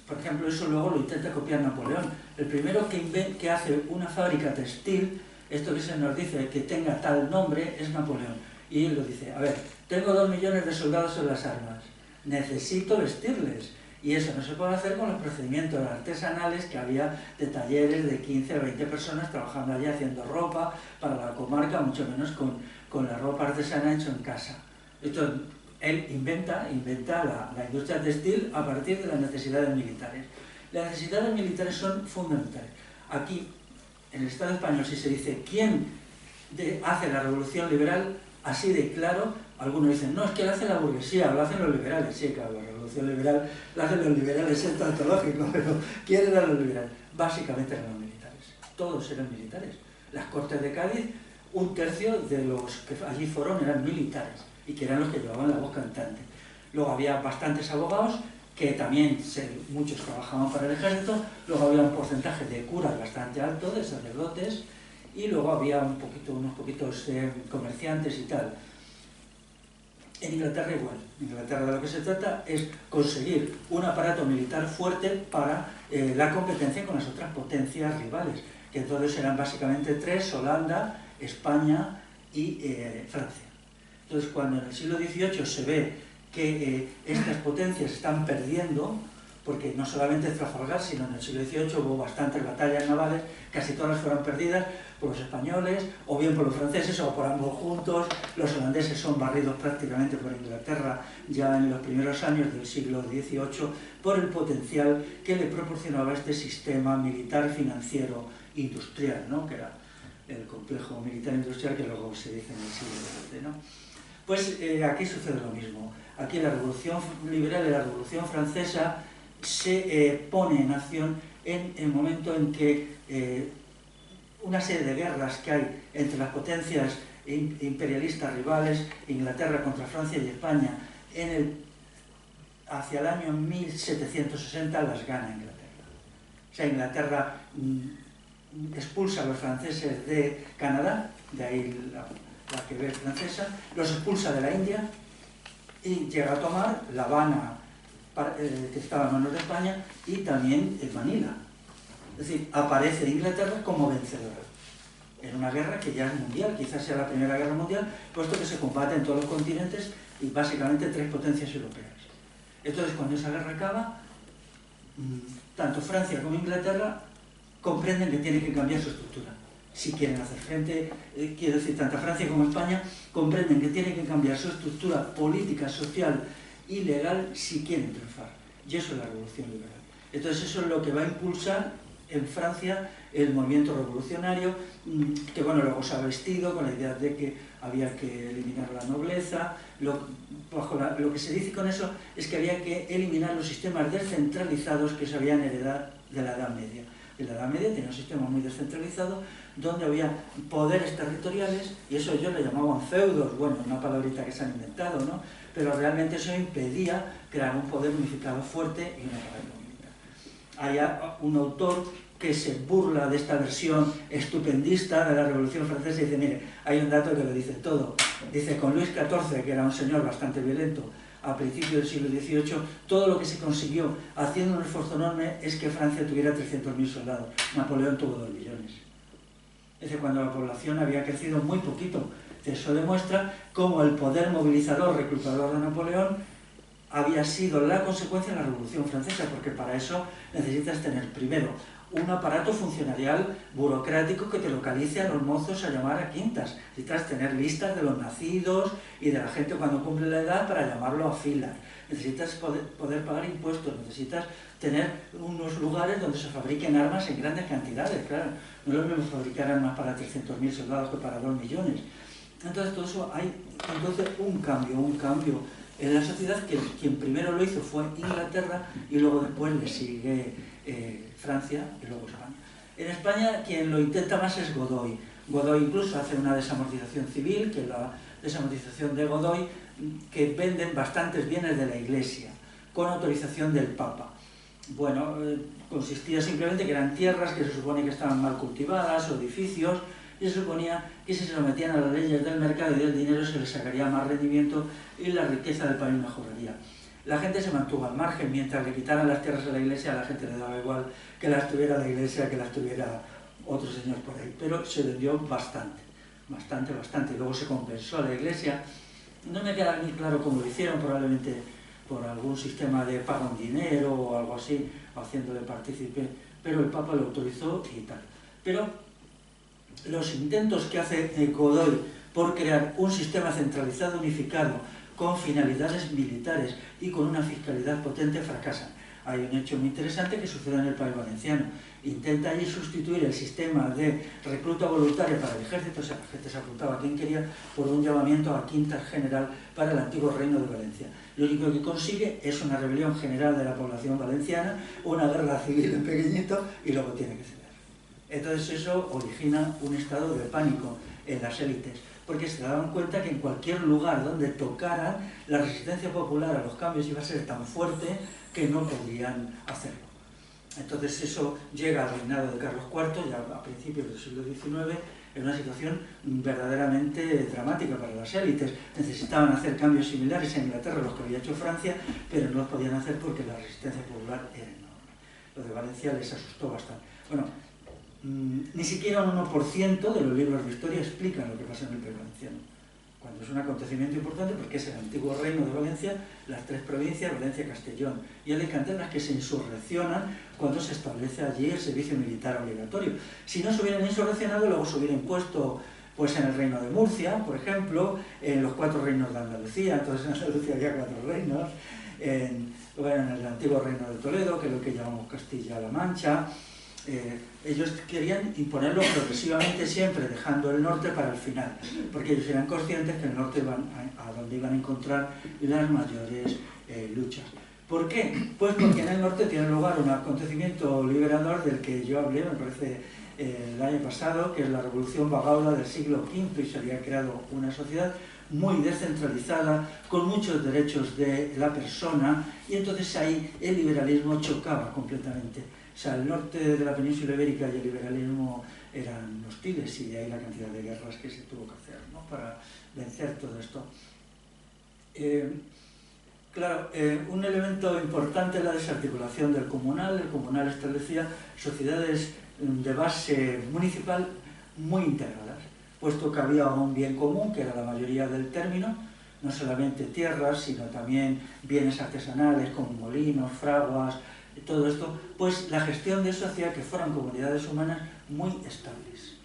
Por ejemplo, eso luego lo intenta copiar Napoleón. El primero que hace una fábrica textil, esto que se nos dice que tenga tal nombre, es Napoleón. Y él lo dice, a ver, tengo 2 millones de soldados en las armas, necesito vestirles. Y eso no se puede hacer con los procedimientos artesanales que había de talleres de 15 o 20 personas trabajando allí haciendo ropa para la comarca, mucho menos con la ropa artesana hecha en casa. Esto, él inventa la industria textil a partir de las necesidades militares. Las necesidades militares son fundamentales. Aquí, en el Estado español, si se dice quién hace la revolución liberal, así de claro, algunos dicen, no, es que la hace la burguesía, lo hacen los liberales. Sí, claro, la revolución liberal la hacen los liberales, es tautológico, pero ¿quién eran los liberales? Básicamente eran los militares, todos eran militares. Las Cortes de Cádiz, 1/3 de los que allí fueron eran militares, y que eran los que llevaban la voz cantante. Luego había bastantes abogados, que también muchos trabajaban para el ejército, luego había un porcentaje de curas bastante alto, de sacerdotes, y luego había unos poquitos comerciantes y tal. En Inglaterra igual. En Inglaterra de lo que se trata es conseguir un aparato militar fuerte para la competencia con las otras potencias rivales, que entonces eran básicamente 3, Holanda, España y Francia. Entonces cuando en el siglo XVIII se ve que estas potencias están perdiendo, porque no solamente en Trafalgar, sino en el siglo XVIII hubo bastantes batallas navales, casi todas fueron perdidas por los españoles, o bien por los franceses, o por ambos juntos. Los holandeses son barridos prácticamente por Inglaterra ya en los primeros años del siglo XVIII, por el potencial que le proporcionaba este sistema militar, financiero, industrial, ¿no? Que era el complejo militar industrial que luego se dice en el siglo XX, ¿no? Pues aquí sucede lo mismo. Aquí la revolución liberal y la revolución francesa se pone en acción en el momento en que una serie de guerras que hay entre las potencias imperialistas rivales, Inglaterra contra Francia y España, hacia el año 1760 las gana Inglaterra. O sea, Inglaterra expulsa a los franceses de Canadá, de ahí la que ve francesa, los expulsa de la India, y llega a tomar La Habana, que estaba en manos de España, y también Manila. Es decir, aparece Inglaterra como vencedora en una guerra que ya es mundial, quizás sea la primera guerra mundial, puesto que se combate en todos los continentes y básicamente 3 potencias europeas. Entonces, cuando esa guerra acaba, tanto Francia como Inglaterra comprenden que tienen que cambiar su estructura si quieren hacer frente. Quiero decir, tanto Francia como España comprenden que tienen que cambiar su estructura política, social y legal si quieren triunfar. Y eso es la revolución liberal. Entonces eso es lo que va a impulsar en Francia el movimiento revolucionario, que bueno, luego se ha vestido con la idea de que había que eliminar la nobleza. Lo que se dice con eso es que había que eliminar los sistemas descentralizados que se habían heredado de la Edad Media. En la Edad Media tenía un sistema muy descentralizado donde había poderes territoriales, y eso ellos le llamaban feudos, bueno, una palabrita que se han inventado, ¿no? Pero realmente eso impedía crear un poder unificado fuerte y una parábola militar. Hay un autor que se burla de esta versión estupendista de la Revolución Francesa y dice, mire, hay un dato que lo dice todo. Dice, con Luis XIV, que era un señor bastante violento, a principios del siglo XVIII, todo lo que se consiguió haciendo un esfuerzo enorme es que Francia tuviera 300.000 soldados. Napoleón tuvo 2 millones. Es decir, cuando la población había crecido muy poquito. Eso demuestra cómo el poder movilizador, reclutador de Napoleón había sido la consecuencia de la Revolución Francesa, porque para eso necesitas tener primero un aparato funcionarial burocrático que te localice a los mozos a llamar a quintas. Necesitas tener listas de los nacidos y de la gente cuando cumple la edad para llamarlo a filas. Necesitas poder pagar impuestos, necesitas tener unos lugares donde se fabriquen armas en grandes cantidades. Claro, no es lo mismo fabricar armas para 300.000 soldados que para 2 millones. Entonces todo eso hay un cambio en la sociedad, que quien primero lo hizo fue Inglaterra y luego después le sigue Francia y luego España. En España quien lo intenta más es Godoy. Godoy incluso hace una desamortización civil, que es la desamortización de Godoy, que venden bastantes bienes de la Iglesia, con autorización del Papa. Bueno, consistía simplemente que eran tierras que se supone que estaban mal cultivadas, o edificios, y se suponía que si se sometían a las leyes del mercado y del dinero se les sacaría más rendimiento y la riqueza del país mejoraría. La gente se mantuvo al margen, mientras le quitaran las tierras a la Iglesia, a la gente le daba igual que las tuviera la Iglesia que las tuviera otro señor por ahí, pero se vendió bastante, y luego se compensó a la Iglesia. No me queda ni claro cómo lo hicieron, probablemente por algún sistema de pago en dinero o algo así, haciéndole partícipe, pero el Papa lo autorizó y tal. Pero los intentos que hace Godoy por crear un sistema centralizado unificado con finalidades militares y con una fiscalidad potente fracasan. Hay un hecho muy interesante que sucede en el País Valenciano. Intenta allí sustituir el sistema de recluta voluntaria para el ejército, o sea, la gente se apuntaba a quien quería, por un llamamiento a quintas general para el antiguo Reino de Valencia. Lo único que consigue es una rebelión general de la población valenciana, una guerra civil en pequeñito, y luego tiene que ceder. Entonces eso origina un estado de pánico en las élites, porque se daban cuenta que en cualquier lugar donde tocaran, la resistencia popular a los cambios iba a ser tan fuerte que no podían hacerlo. Entonces eso llega al reinado de Carlos IV, ya a principios del siglo XIX, en una situación verdaderamente dramática para las élites. Necesitaban hacer cambios similares en Inglaterra a los que había hecho Francia, pero no los podían hacer porque la resistencia popular era enorme. Lo de Valencia les asustó bastante. Bueno, ni siquiera un 1% de los libros de historia explican lo que pasó en el País Valenciano, cuando es un acontecimiento importante porque es el antiguo reino de Valencia, las 3 provincias, Valencia, Castellón y Alicante, en las que se insurreccionan cuando se establece allí el servicio militar obligatorio. Si no se hubieran insurreccionado, luego se hubieran puesto pues en el reino de Murcia, por ejemplo, en los 4 reinos de Andalucía. Entonces en Andalucía había 4 reinos, en el antiguo reino de Toledo, que es lo que llamamos Castilla-La Mancha. Ellos querían imponerlo progresivamente, siempre dejando el norte para el final, porque ellos eran conscientes que el norte iban a donde iban a encontrar las mayores luchas. ¿Por qué? Pues porque en el norte tiene lugar un acontecimiento liberador del que yo hablé, me parece, el año pasado, que es la Revolución Bagaula del siglo V, y se había creado una sociedad muy descentralizada, con muchos derechos de la persona, y entonces ahí el liberalismo chocaba completamente. O sea, el norte de la península ibérica y el liberalismo eran hostiles, y de ahí la cantidad de guerras que se tuvo que hacer, ¿no?, para vencer todo esto. Claro, un elemento importante es la desarticulación del comunal. El comunal establecía sociedades de base municipal muy integradas, puesto que había un bien común, que era la mayoría del término, no solamente tierras, sino también bienes artesanales como molinos, fraguas, todo esto, pues la gestión de eso hacía que fueran comunidades humanas muy estables.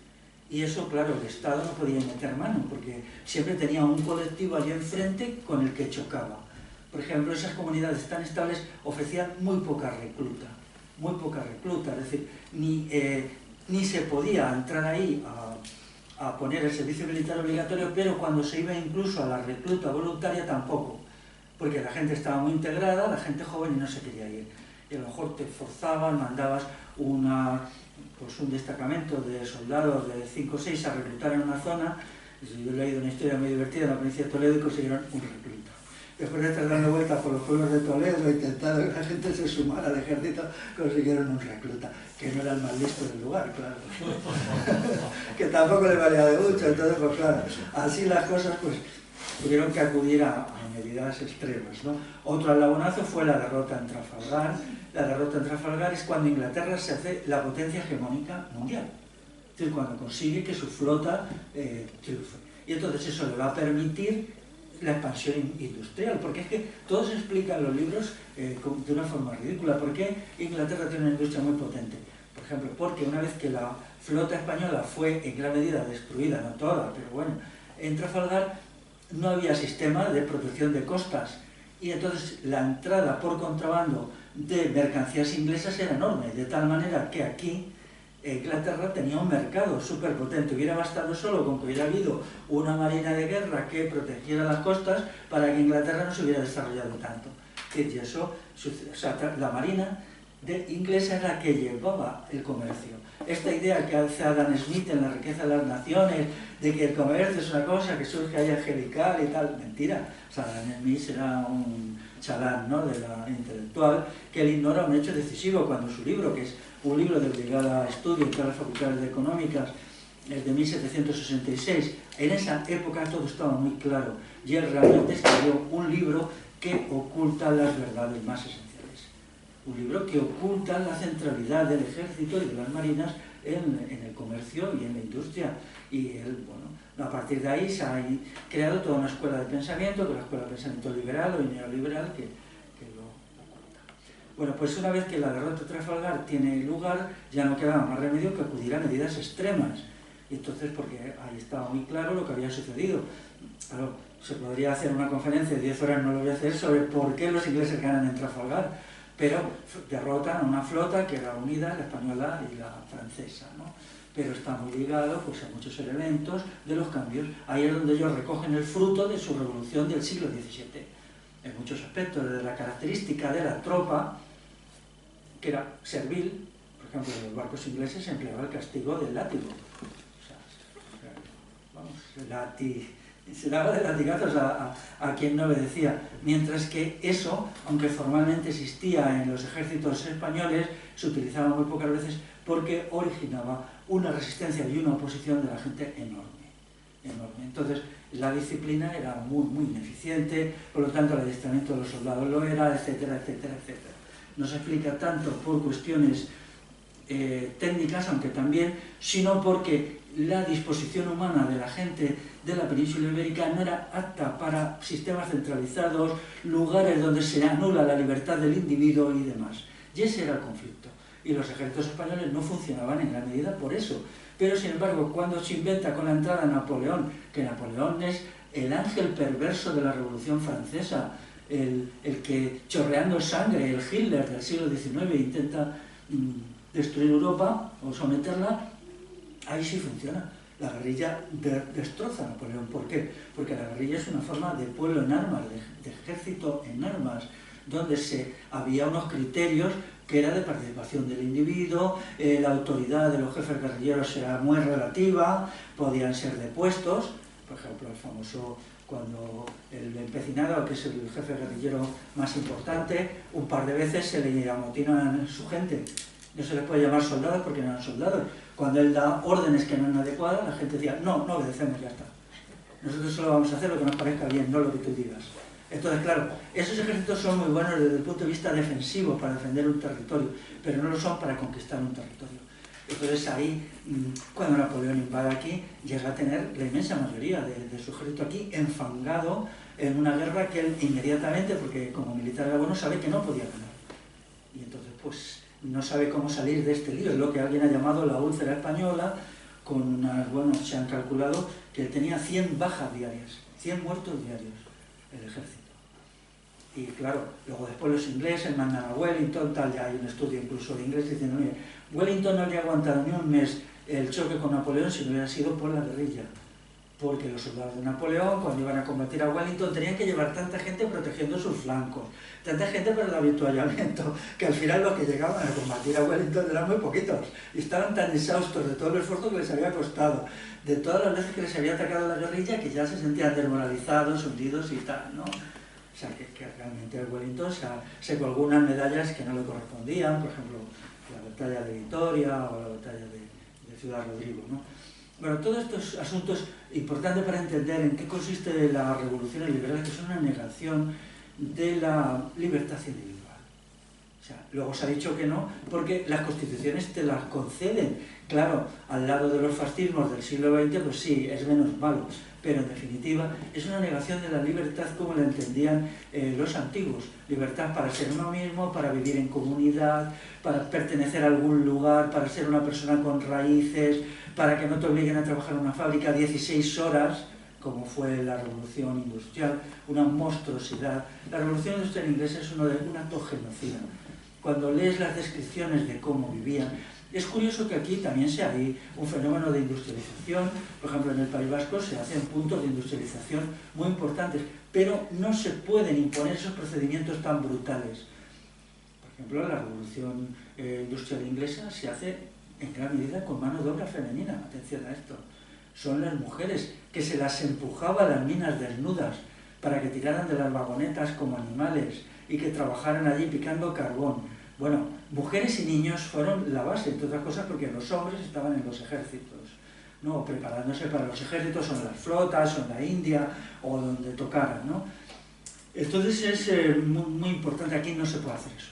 Y eso, claro, el Estado no podía meter mano, porque siempre tenía un colectivo allí enfrente con el que chocaba. Por ejemplo, esas comunidades tan estables ofrecían muy poca recluta, es decir, ni se podía entrar ahí a poner el servicio militar obligatorio, pero cuando se iba incluso a la recluta voluntaria tampoco, porque la gente estaba muy integrada, la gente joven, y no se quería ir. Y a lo mejor te forzaban, mandabas un destacamento de soldados de 5 o 6 a reclutar en una zona. Yo he leído una historia muy divertida en la provincia de Toledo y consiguieron un recluta. Después de estar dando vueltas por los pueblos de Toledo, intentando que la gente se sumara al ejército, consiguieron un recluta, que no era el más listo del lugar, claro. Que tampoco le valía de mucho, entonces, pues claro, así las cosas, pues tuvieron que acudir a medidas extremas, ¿no? Otro alabonazo fue la derrota en Trafalgar. La derrota en Trafalgar es cuando Inglaterra se hace la potencia hegemónica mundial, es decir, cuando consigue que su flota triunfe. Y entonces eso le va a permitir la expansión industrial, porque es que todos explican los libros de una forma ridícula. ¿Por qué Inglaterra tiene una industria muy potente? Por ejemplo, porque una vez que la flota española fue en gran medida destruida, no toda, pero bueno, en Trafalgar no había sistema de protección de costas, y entonces la entrada por contrabando de mercancías inglesas era enorme, de tal manera que aquí Inglaterra tenía un mercado súper potente. Hubiera bastado solo con que hubiera habido una marina de guerra que protegiera las costas para que Inglaterra no se hubiera desarrollado tanto. Y eso, o sea, la marina inglesa es la que llevaba el comercio. Esta idea que hace Adam Smith en La riqueza de las naciones, de que el comercio es una cosa que surge ahí angelical y tal, mentira. O sea, Adam Smith era un chalán, ¿no?, de la intelectual, que él ignora un hecho decisivo cuando su libro, que es un libro de obligada estudio en todas las facultades de económicas, es de 1766, en esa época todo estaba muy claro, y él realmente escribió un libro que oculta las verdades más esenciales. Un libro que oculta la centralidad del ejército y de las marinas en el comercio y en la industria. Y él, bueno, a partir de ahí se ha creado toda una escuela de pensamiento, que es la escuela de pensamiento liberal o neoliberal, que lo oculta. Bueno, pues una vez que la derrota de Trafalgar tiene lugar, ya no quedaba más remedio que acudir a medidas extremas. Y entonces, porque ahí estaba muy claro lo que había sucedido. Claro, se podría hacer una conferencia de 10 horas, no lo voy a hacer, sobre por qué los ingleses ganan en Trafalgar, pero derrotan a una flota que era unida, la española y la francesa, ¿no? Pero está muy ligado, pues, a muchos elementos de los cambios. Ahí es donde ellos recogen el fruto de su revolución del siglo XVII, en muchos aspectos, desde la característica de la tropa, que era servil. Por ejemplo, en los barcos ingleses se empleaba el castigo del látigo. O sea, vamos, se daba de latigazos a quien no obedecía, mientras que eso, aunque formalmente existía en los ejércitos españoles, se utilizaba muy pocas veces porque originaba una resistencia y una oposición de la gente enorme. Entonces, la disciplina era muy, muy ineficiente, por lo tanto el adiestramiento de los soldados lo era, etcétera, etcétera, etcétera. No se explica tanto por cuestiones técnicas, aunque también, sino porque la disposición humana de la gente de la península ibérica no era apta para sistemas centralizados, lugares donde se anula la libertad del individuo y demás. Y ese era el conflicto. Y los ejércitos españoles no funcionaban en gran medida por eso. Pero, sin embargo, cuando se inventa con la entrada de Napoleón, que Napoleón es el ángel perverso de la Revolución Francesa, el que, chorreando sangre, el Hitler del siglo XIX, intenta destruir Europa o someterla, ahí sí funciona. La guerrilla destroza a Napoleón. ¿Por qué? Porque la guerrilla es una forma de pueblo en armas, de ejército en armas, donde había unos criterios que era de participación del individuo, la autoridad de los jefes guerrilleros era muy relativa, podían ser depuestos. Por ejemplo, el famoso, cuando el empecinado, que es el jefe guerrillero más importante, un par de veces se le amotina a su gente. No se les puede llamar soldados porque no eran soldados. Cuando él da órdenes que no eran adecuadas, la gente decía, no obedecemos, ya está. Nosotros solo vamos a hacer lo que nos parezca bien, no lo que tú digas. Entonces, claro, esos ejércitos son muy buenos desde el punto de vista defensivo para defender un territorio, pero no lo son para conquistar un territorio. Entonces ahí, cuando Napoleón invade aquí, llega a tener la inmensa mayoría de su ejército aquí enfangado en una guerra que él inmediatamente, porque como militar era bueno, sabe que no podía ganar. Y entonces pues no sabe cómo salir de este lío, es lo que alguien ha llamado la úlcera española, con unas, bueno, se han calculado que tenía 100 bajas diarias, 100 muertos diarios el ejército. Y claro, luego después los ingleses mandan a Wellington, tal, ya hay un estudio incluso de inglés diciendo, mire, Wellington no habría aguantado ni un mes el choque con Napoleón si no hubiera sido por la guerrilla. Porque los soldados de Napoleón, cuando iban a combatir a Wellington, tenían que llevar tanta gente protegiendo sus flancos, tanta gente para el avituallamiento, que al final los que llegaban a combatir a Wellington eran muy poquitos. Y estaban tan exhaustos de todo el esfuerzo que les había costado, de todas las veces que les había atacado la guerrilla, que ya se sentían desmoralizados, hundidos y tal, ¿no? O sea, que realmente el Wellington se colgó unas medallas que no le correspondían, por ejemplo, la batalla de Vitoria o la batalla de Ciudad Rodrigo, ¿no? Bueno, todos estos asuntos importantes para entender en qué consiste la revolución liberal, que son una negación de la libertad individual. O sea, luego se ha dicho que no, porque las constituciones te las conceden. Claro, al lado de los fascismos del siglo XX, pues sí, es menos malo, pero en definitiva es una negación de la libertad como la entendían los antiguos. Libertad para ser uno mismo, para vivir en comunidad, para pertenecer a algún lugar, para ser una persona con raíces, para que no te obliguen a trabajar en una fábrica 16 horas, como fue la revolución industrial, una monstruosidad. La revolución industrial inglesa es un acto genocida. Cuando lees las descripciones de cómo vivían, es curioso que aquí también hay un fenómeno de industrialización. Por ejemplo, en el País Vasco se hacen puntos de industrialización muy importantes, pero no se pueden imponer esos procedimientos tan brutales. Por ejemplo, la revolución industrial inglesa se hace en gran medida con mano de obra femenina. Atención a esto. Son las mujeres que se las empujaba a las minas desnudas para que tiraran de las vagonetas como animales y que trabajaran allí picando carbón. Bueno, mujeres y niños fueron la base, entre otras cosas, porque los hombres estaban en los ejércitos, ¿no? Preparándose para los ejércitos, o en las flotas, o en la India, o donde tocaran, ¿no? Entonces es muy importante, aquí no se puede hacer eso.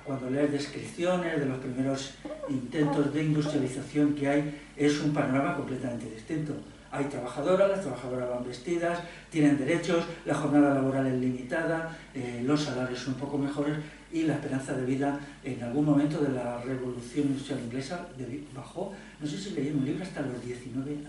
Cuando lees descripciones de los primeros intentos de industrialización que hay, es un panorama completamente distinto. Hay trabajadoras, las trabajadoras van vestidas, tienen derechos, la jornada laboral es limitada, los salarios son un poco mejores y la esperanza de vida en algún momento de la revolución industrial inglesa bajó, no sé si leí en un libro, hasta los 19 años.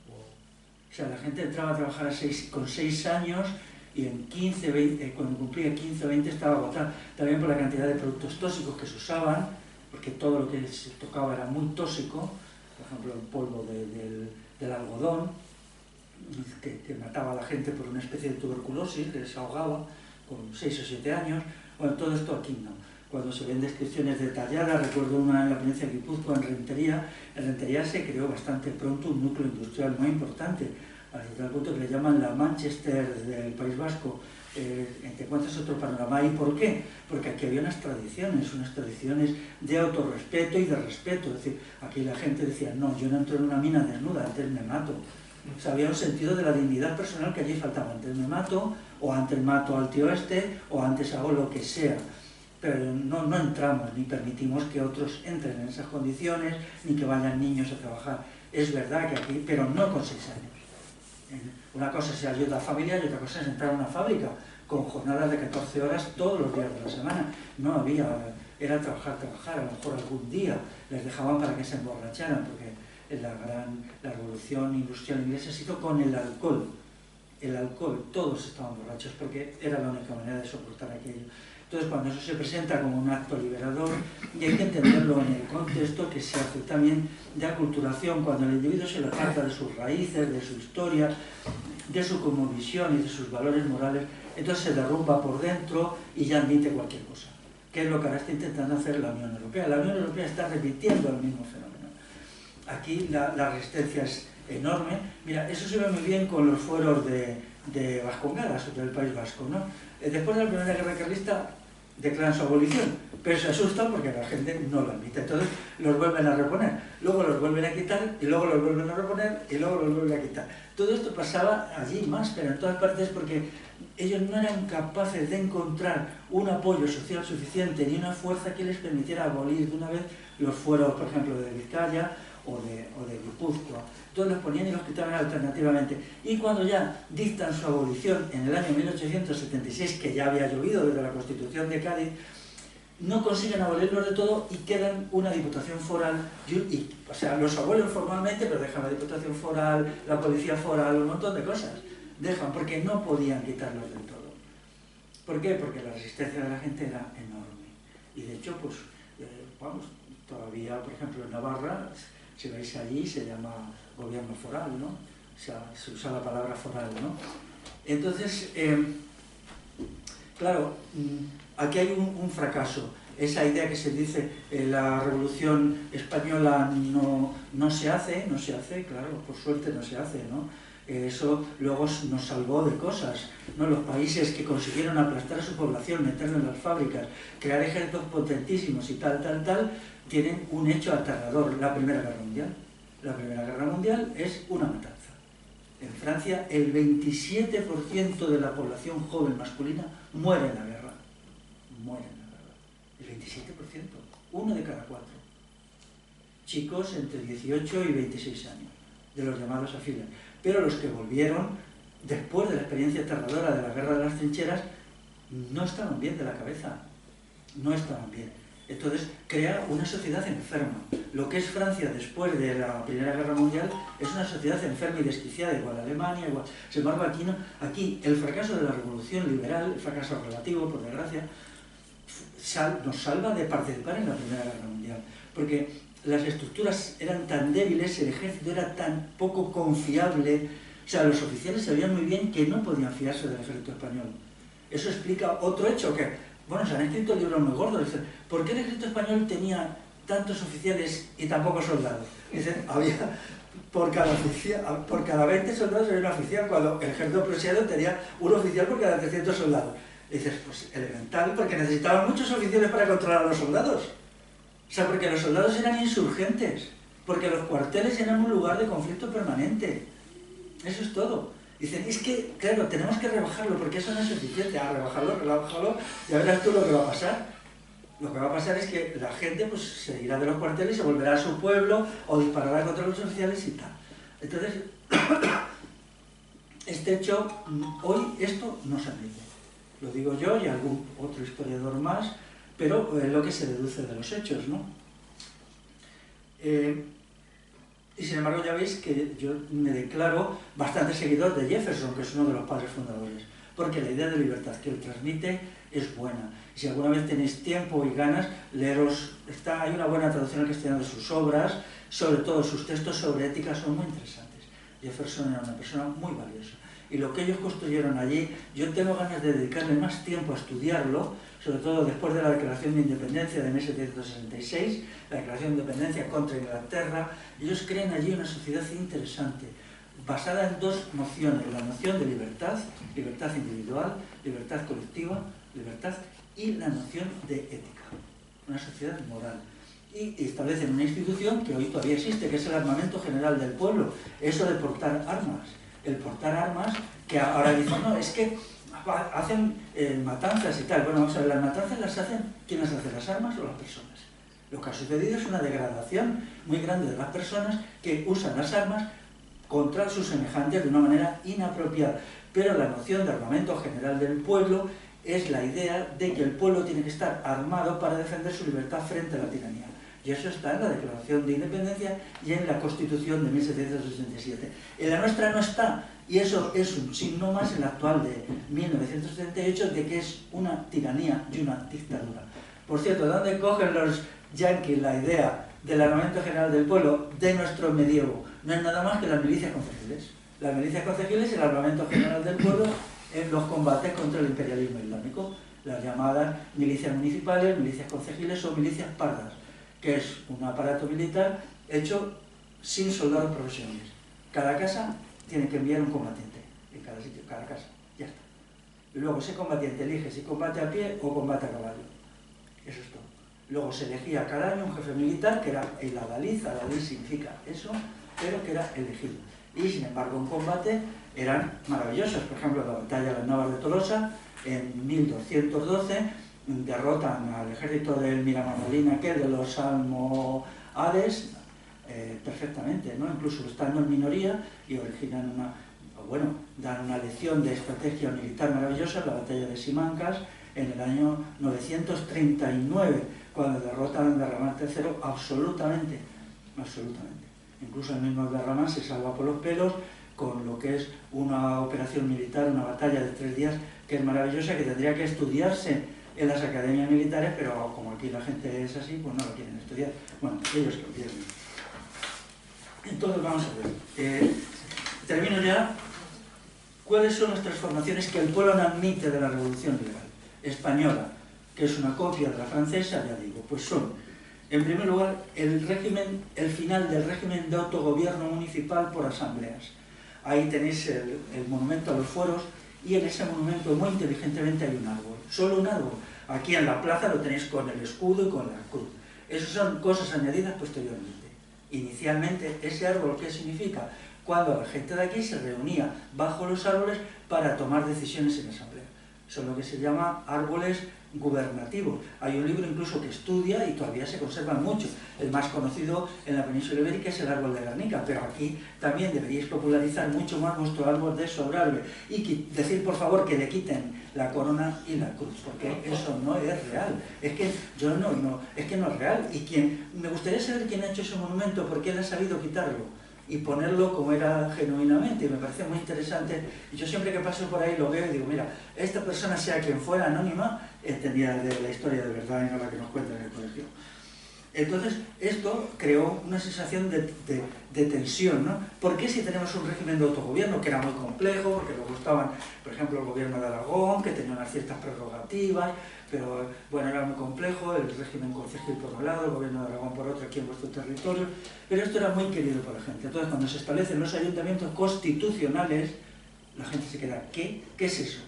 O sea, la gente entraba a trabajar con 6 años y en 15, 20, cuando cumplía 15 o 20 estaba agotada, también por la cantidad de productos tóxicos que se usaban, porque todo lo que se tocaba era muy tóxico, por ejemplo el polvo del algodón, que mataba a la gente por una especie de tuberculosis, que les ahogaba con 6 o 7 años. Bueno, todo esto aquí no. Cuando se ven descripciones detalladas, recuerdo una en la provincia de Guipúzcoa, en Rentería se creó bastante pronto un núcleo industrial muy importante, hasta tal punto que le llaman la Manchester del País Vasco. Te encuentras otro panorama. ¿Y por qué? Porque aquí había unas tradiciones de autorrespeto y de respeto. Es decir, aquí la gente decía, no, yo no entro en una mina desnuda, antes me mato. O sea, había un sentido de la dignidad personal que allí faltaba. Antes me mato, o antes mato al tío este, o antes hago lo que sea. Pero no entramos ni permitimos que otros entren en esas condiciones, ni que vayan niños a trabajar. Es verdad que aquí, pero no con 6 años. Una cosa es ayuda familiar y otra cosa es entrar a una fábrica con jornadas de 14 horas todos los días de la semana. No había, era trabajar, a lo mejor algún día les dejaban para que se emborracharan, porque la revolución industrial inglesa se hizo con el alcohol. El alcohol, todos estaban borrachos porque era la única manera de soportar aquello. Entonces, cuando eso se presenta como un acto liberador, y hay que entenderlo en el contexto que se hace también de aculturación, cuando el individuo se le aparta de sus raíces, de su historia, de su cosmovisión y de sus valores morales, entonces se derrumba por dentro y ya admite cualquier cosa, que es lo que ahora está intentando hacer la Unión Europea. La Unión Europea está repitiendo el mismo fenómeno. Aquí la resistencia es enorme. Mira, eso se ve muy bien con los fueros de Vascongadas, del País Vasco, ¿no? Después de la Primera Guerra Carlista declaran su abolición, pero se asustan porque la gente no lo admite. Entonces los vuelven a reponer, luego los vuelven a quitar, y luego los vuelven a reponer, y luego los vuelven a quitar. Todo esto pasaba allí más, pero en todas partes, porque ellos no eran capaces de encontrar un apoyo social suficiente ni una fuerza que les permitiera abolir de una vez los fueros, por ejemplo, de Vizcaya o de Guipúzcoa. Entonces los ponían y los quitaban alternativamente. Y cuando ya dictan su abolición en el año 1876, que ya había llovido desde la Constitución de Cádiz, no consiguen abolirlos de todo y quedan una diputación foral, o sea, los abolen formalmente, pero dejan la diputación foral, la policía foral, un montón de cosas. Dejan, porque no podían quitarlos del todo. ¿Por qué? Porque la resistencia de la gente era enorme. Y de hecho, pues, vamos, todavía, por ejemplo, en Navarra, si vais allí, se llama gobierno foral, ¿no? O sea, se usa la palabra foral, ¿no? Entonces, claro, aquí hay un fracaso. Esa idea que se dice, la Revolución Española no se hace, claro, por suerte no se hace, ¿no? Eso luego nos salvó de cosas, ¿no? Los países que consiguieron aplastar a su población, meterla en las fábricas, crear ejércitos potentísimos y tal, tienen un hecho aterrador, la Primera Guerra Mundial. La Primera Guerra Mundial es una matanza. En Francia, el 27% de la población joven masculina muere en la guerra. Muere en la guerra. El 27%. 1 de cada 4. Chicos entre 18 y 26 años, de los llamados a filas. Pero los que volvieron, después de la experiencia aterradora de la guerra de las trincheras, no estaban bien de la cabeza. No estaban bien. Entonces crea una sociedad enferma. Lo que es Francia después de la Primera Guerra Mundial es una sociedad enferma y desquiciada, igual a Alemania, igual. Sin embargo, aquí el fracaso de la revolución liberal, el fracaso relativo, por desgracia, nos salva de participar en la Primera Guerra Mundial. Porque las estructuras eran tan débiles, el ejército era tan poco confiable, o sea, los oficiales sabían muy bien que no podían fiarse del ejército español. Eso explica otro hecho que, bueno, se han escrito libros muy gordos. Dicen, ¿por qué el ejército español tenía tantos oficiales y tan pocos soldados? Dicen, había, por cada 20 soldados había un oficial, cuando el ejército prusiano tenía un oficial por cada 300 soldados. Dices, pues elemental, porque necesitaban muchos oficiales para controlar a los soldados. O sea, porque los soldados eran insurgentes, porque los cuarteles eran un lugar de conflicto permanente. Eso es todo. Dicen, es que, claro, tenemos que rebajarlo, porque eso no es suficiente. Rebajarlo, ya verás tú lo que va a pasar. Lo que va a pasar es que la gente pues, se irá de los cuarteles, se volverá a su pueblo, o disparará contra los oficiales y tal. Entonces, este hecho, hoy esto no se admite. Lo digo yo y algún otro historiador más, pero es lo que se deduce de los hechos, ¿no? Y sin embargo ya veis que yo me declaro bastante seguidor de Jefferson, que es uno de los padres fundadores, porque la idea de libertad que él transmite es buena. Y si alguna vez tenéis tiempo y ganas, leeros, hay una buena traducción al castellano de sus obras, sobre todo sus textos sobre ética son muy interesantes. Jefferson era una persona muy valiosa. Y lo que ellos construyeron allí, yo tengo ganas de dedicarle más tiempo a estudiarlo, sobre todo después de la Declaración de Independencia de 1766, la Declaración de Independencia contra Inglaterra. Ellos creen allí una sociedad interesante, basada en dos nociones: la noción de libertad, libertad individual, libertad colectiva, libertad, y la noción de ética, una sociedad moral. Y establecen una institución que hoy todavía existe, que es el armamento general del pueblo, eso de portar armas. El portar armas, que ahora dicen, no, es que hacen matanzas y tal. Bueno, vamos a ver, las matanzas las hacen, ¿quiénes hacen las armas o las personas? Lo que ha sucedido es una degradación muy grande de las personas que usan las armas contra sus semejantes de una manera inapropiada. Pero la noción de armamento general del pueblo es la idea de que el pueblo tiene que estar armado para defender su libertad frente a la tiranía. Y eso está en la Declaración de Independencia y en la Constitución de 1787. En la nuestra no está, y eso es un signo más en la actual de 1978 de que es una tiranía y una dictadura. Por cierto, ¿dónde cogen los yanquis la idea del armamento general del pueblo? De nuestro medievo. No es nada más que las milicias concejiles. Las milicias concejiles y el armamento general del pueblo en los combates contra el imperialismo islámico. Las llamadas milicias municipales, milicias concejiles o milicias pardas, que es un aparato militar hecho sin soldados profesionales. Cada casa tiene que enviar un combatiente, en cada sitio, cada casa, ya está. Y luego ese combatiente elige si combate a pie o combate a caballo. Eso es todo. Luego se elegía cada año un jefe militar, que era el adalid significa eso, pero que era elegido. y sin embargo en combate eran maravillosas. Por ejemplo, la batalla de las Navas de Tolosa, en 1212, derrotan al ejército del Miramamolín, aquel de los almohades, perfectamente, ¿no? Incluso estando en minoría, y originan dan una lección de estrategia militar maravillosa, la batalla de Simancas, en el año 939, cuando derrotan a Derramán III absolutamente. Incluso el mismo Derramán se salva por los pelos con lo que es una operación militar, una batalla de 3 días, que es maravillosa, que tendría que estudiarse en las academias militares, pero como aquí la gente es así, pues no lo quieren estudiar. Bueno, ellos lo quieren. Entonces vamos a ver. Termino ya. ¿Cuáles son las transformaciones que el pueblo no admite de la Revolución Liberal Española, que es una copia de la francesa? Ya digo, pues son, en primer lugar, el final del régimen de autogobierno municipal por asambleas. Ahí tenéis el monumento a los fueros, y en ese monumento muy inteligentemente hay un árbol, solo un árbol. Aquí en la plaza lo tenéis con el escudo y con la cruz. Esas son cosas añadidas posteriormente. Inicialmente, ese árbol, ¿qué significa? Cuando la gente de aquí se reunía bajo los árboles para tomar decisiones en asamblea. Son lo que se llama árboles gubernativos. Hay un libro incluso que estudia, y todavía se conservan mucho. El más conocido en la península ibérica es el árbol de Guernica, pero aquí también deberíais popularizar mucho más vuestro árbol de sobrarbe y decir por favor que le quiten la corona y la cruz, porque eso no es real. Es que es que no es real. Y me gustaría saber quién ha hecho ese monumento, porque él ha sabido quitarlo y ponerlo como era genuinamente, y me parece muy interesante. Y yo siempre que paso por ahí lo veo y digo, mira, esta persona, sea quien fuera, anónima, entendía de la historia de verdad y no la que nos cuentan en el colegio. Entonces, esto creó una sensación de tensión, ¿no? ¿Por qué si tenemos un régimen de autogobierno que era muy complejo, porque luego estaban, por ejemplo, el gobierno de Aragón, que tenía unas ciertas prerrogativas, pero bueno, era muy complejo, el régimen concejil por un lado, el gobierno de Aragón por otro, aquí en vuestro territorio, pero esto era muy querido por la gente. Entonces, cuando se establecen los ayuntamientos constitucionales, la gente se queda, ¿qué es eso?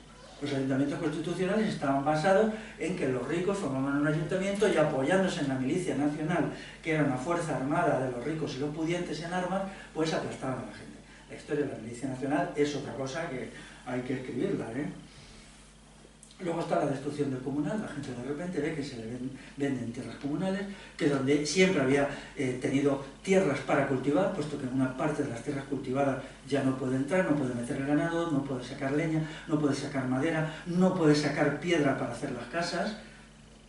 Los ayuntamientos constitucionales estaban basados en que los ricos formaban un ayuntamiento y, apoyándose en la milicia nacional, que era una fuerza armada de los ricos y los pudientes en armas, pues aplastaban a la gente. La historia de la milicia nacional es otra cosa que hay que escribirla, ¿eh? Luego está la destrucción del comunal. La gente de repente ve que se le venden tierras comunales, que donde siempre había tenido tierras para cultivar, puesto que en una parte de las tierras cultivadas ya no puede entrar, no puede meter el ganado, no puede sacar leña, no puede sacar madera, no puede sacar piedra para hacer las casas,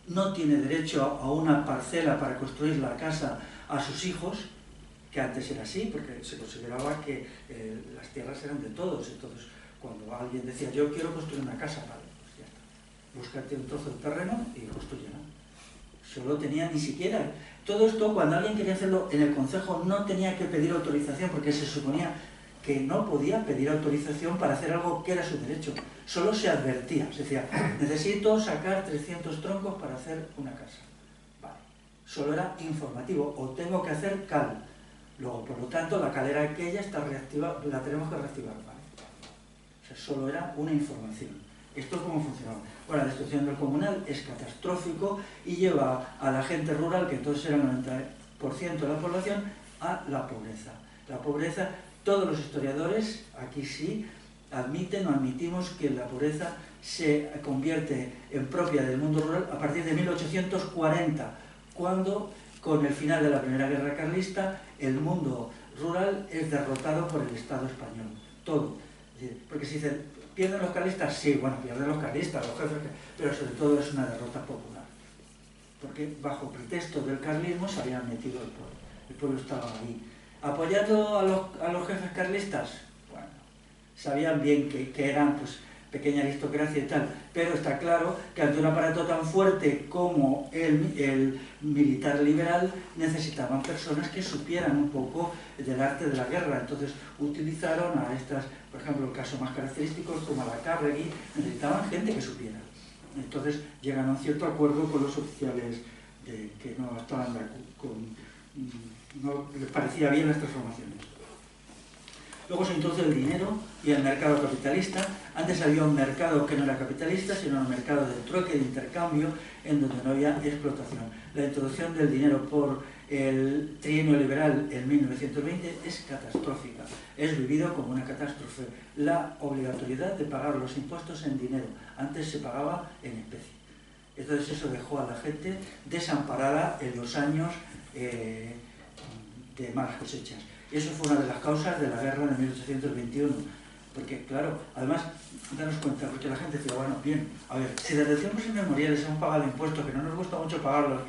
no tiene derecho a una parcela para construir la casa a sus hijos, que antes era así, porque se consideraba que las tierras eran de todos. Entonces, cuando alguien decía, yo quiero construir una casa, vale, búscate un trozo de terreno y construyela. Solo tenía, ni siquiera... Todo esto, cuando alguien quería hacerlo en el concejo, no tenía que pedir autorización, porque se suponía que no podía pedir autorización para hacer algo que era su derecho. Solo se advertía, se decía, necesito sacar 300 troncos para hacer una casa. Vale. Solo era informativo, o tengo que hacer cal. Luego, por lo tanto, la calera aquella está reactivada, la tenemos que reactivar. Vale. O sea, solo era una información. Esto es cómo funcionaba. Bueno, la destrucción del comunal es catastrófico y lleva a la gente rural, que entonces era el 90% de la población, a la pobreza. La pobreza, todos los historiadores, aquí sí, admiten o admitimos que la pobreza se convierte en propia del mundo rural a partir de 1840, cuando, con el final de la Primera Guerra Carlista, el mundo rural es derrotado por el Estado español. Todo. Porque se dice, ¿pierden los carlistas? Sí, bueno, pierden los carlistas, los jefes, pero sobre todo es una derrota popular. Porque bajo pretexto del carlismo se habían metido el pueblo. El pueblo estaba ahí. ¿Apoyando a los jefes carlistas? Bueno, sabían bien que eran pues pequeña aristocracia y tal, pero está claro que ante un aparato tan fuerte como el militar liberal necesitaban personas que supieran un poco del arte de la guerra. Entonces utilizaron a estas, por ejemplo, el caso más característico es Zumalacárregui, necesitaban gente que supiera. Entonces llegan a un cierto acuerdo con los oficiales que no estaban no les parecía bien las transformaciones. Luego se introduce el dinero y el mercado capitalista. Antes había un mercado que no era capitalista, sino un mercado de trueque, de intercambio, en donde no había explotación. La introducción del dinero por el trienio liberal en 1920 es catastrófica, es vivido como una catástrofe. La obligatoriedad de pagar los impuestos en dinero, antes se pagaba en especie. Entonces eso dejó a la gente desamparada en los años de malas cosechas. Y eso fue una de las causas de la guerra de 1821. Porque, claro, además, daros cuenta, porque la gente decía, bueno, bien, a ver, si desde tiempos inmemoriales hemos pagado impuestos, que no nos gusta mucho pagarlos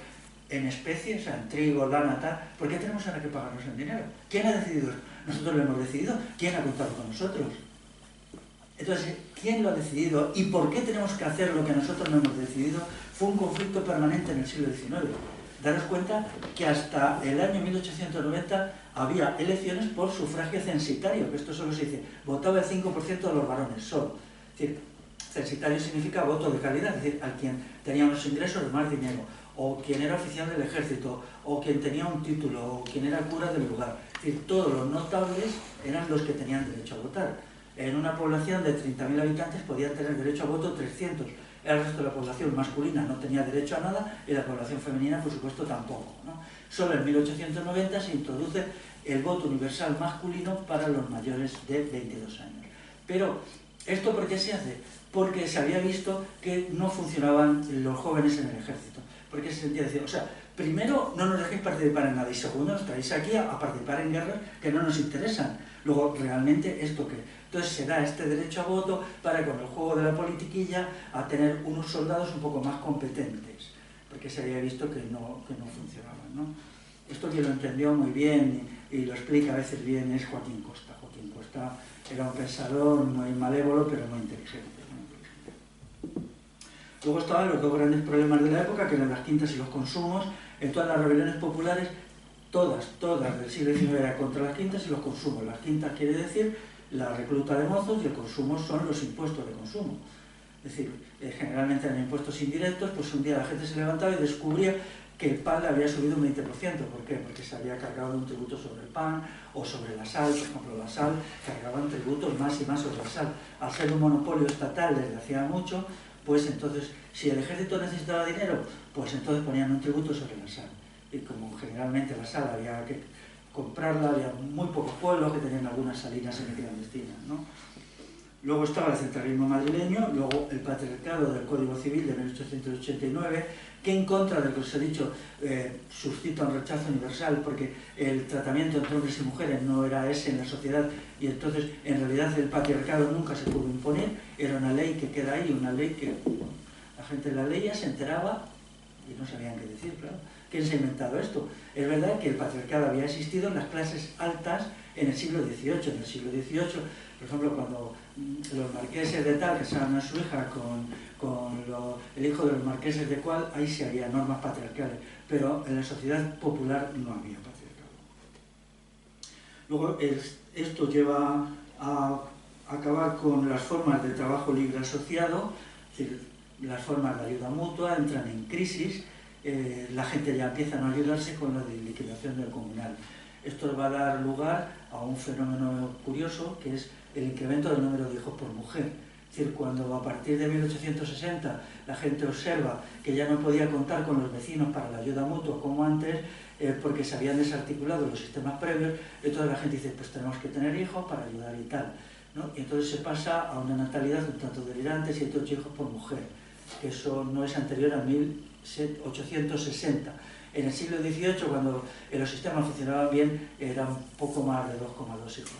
en especie, o sea, en trigo, lana, tal, ¿por qué tenemos ahora que pagarlos en dinero? ¿Quién ha decidido esto? Nosotros lo hemos decidido. ¿Quién ha contado con nosotros? Entonces, ¿quién lo ha decidido? ¿Y por qué tenemos que hacer lo que nosotros no hemos decidido? Fue un conflicto permanente en el siglo XIX. Daros cuenta que hasta el año 1890 había elecciones por sufragio censitario, que esto solo se dice, votaba el 5% de los varones, solo. Es decir, censitario significa voto de calidad, es decir, al quien tenía unos ingresos de más dinero, o quien era oficial del ejército, o quien tenía un título, o quien era cura del lugar. Es decir, todos los notables eran los que tenían derecho a votar. En una población de 30.000 habitantes podían tener derecho a voto 300. El resto de la población masculina no tenía derecho a nada y la población femenina, por supuesto, tampoco, ¿no? Solo en 1890 se introduce el voto universal masculino para los mayores de 22 años. Pero, ¿esto por qué se hace? Porque se había visto que no funcionaban los jóvenes en el ejército. Porque se sentía decir, o sea, primero no nos dejéis participar en nada y segundo nos traéis aquí a participar en guerras que no nos interesan. Luego, ¿realmente esto qué? Entonces se da este derecho a voto para, con el juego de la politiquilla, a tener unos soldados un poco más competentes, porque se había visto que no funcionaban, ¿no? Esto quien lo entendió muy bien y lo explica a veces bien es Joaquín Costa. Joaquín Costa era un pensador muy malévolo, pero muy inteligente. Luego estaban los dos grandes problemas de la época, que eran las quintas y los consumos. En todas las rebeliones populares, todas del siglo XIX eran contra las quintas y los consumos. Las quintas quiere decir la recluta de mozos y el consumo son los impuestos de consumo. Es decir, generalmente eran impuestos indirectos, pues un día la gente se levantaba y descubría que el pan le había subido un 20%. ¿Por qué? Porque se había cargado un tributo sobre el pan o sobre la sal. Por ejemplo, la sal, cargaban tributos más y más sobre la sal. Al ser un monopolio estatal desde hacía mucho, pues entonces, si el ejército necesitaba dinero, pues entonces ponían un tributo sobre la sal. Y como generalmente la sal había que comprarla, había muy pocos pueblos que tenían algunas salinas semiclandestinas, ¿no? Luego estaba el centralismo madrileño, luego el patriarcado del Código Civil de 1889, que en contra de lo que os he dicho suscita un rechazo universal porque el tratamiento entre hombres y mujeres no era ese en la sociedad y entonces en realidad el patriarcado nunca se pudo imponer, era una ley que queda ahí, una ley que la gente la leía, se enteraba y no sabían qué decir, claro. ¿Quién se ha inventado esto? Es verdad que el patriarcado había existido en las clases altas en el siglo XVIII. En el siglo XVIII, por ejemplo, cuando los marqueses de tal casaban a su hija con el hijo de los marqueses de cual, ahí sí había normas patriarcales, pero en la sociedad popular no había patriarcado. Luego, esto lleva a acabar con las formas de trabajo libre asociado, es decir, las formas de ayuda mutua entran en crisis. La gente ya empieza a no ayudarse con la liquidación del comunal. Esto va a dar lugar a un fenómeno curioso, que es el incremento del número de hijos por mujer. Es decir, cuando a partir de 1860 la gente observa que ya no podía contar con los vecinos para la ayuda mutua como antes, porque se habían desarticulado los sistemas previos, entonces la gente dice, pues tenemos que tener hijos para ayudar y tal, ¿no? Y entonces se pasa a una natalidad un tanto delirante, 7 o 8 hijos por mujer, que eso no es anterior a 1860. En el siglo XVIII, cuando los sistemas funcionaban bien, era un poco más de 2,2 hijos.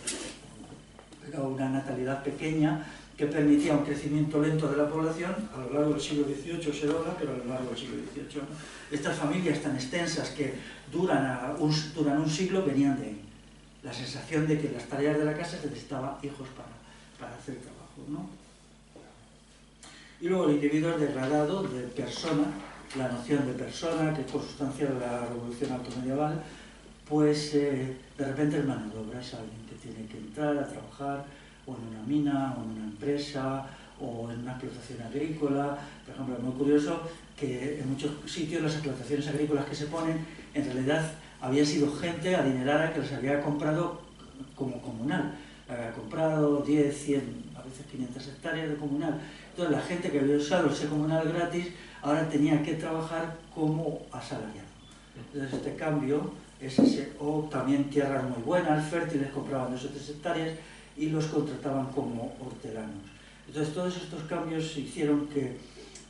Era una natalidad pequeña que permitía un crecimiento lento de la población. A lo largo del siglo XVIII se logra, pero a lo largo del siglo XVIII no. Estas familias tan extensas que duran un siglo venían de ahí. La sensación de que las tareas de la casa se necesitaba hijos para hacer trabajo, ¿no? Y luego el individuo es degradado de persona, la noción de persona, que es consustancial de la revolución altomedieval, pues de repente es mano de obra, es alguien que tiene que entrar a trabajar o en una mina, o en una empresa, o en una explotación agrícola. Por ejemplo, es muy curioso que en muchos sitios las explotaciones agrícolas que se ponen, en realidad había sido gente adinerada que las había comprado como comunal. había comprado 10, 100, a veces 500 hectáreas de comunal. Entonces la gente que había usado ese comunal gratis ahora tenía que trabajar como asalariado. Entonces este cambio es ese, o también tierras muy buenas, fértiles, compraban 2 o 3 hectáreas y los contrataban como hortelanos. Entonces todos estos cambios hicieron que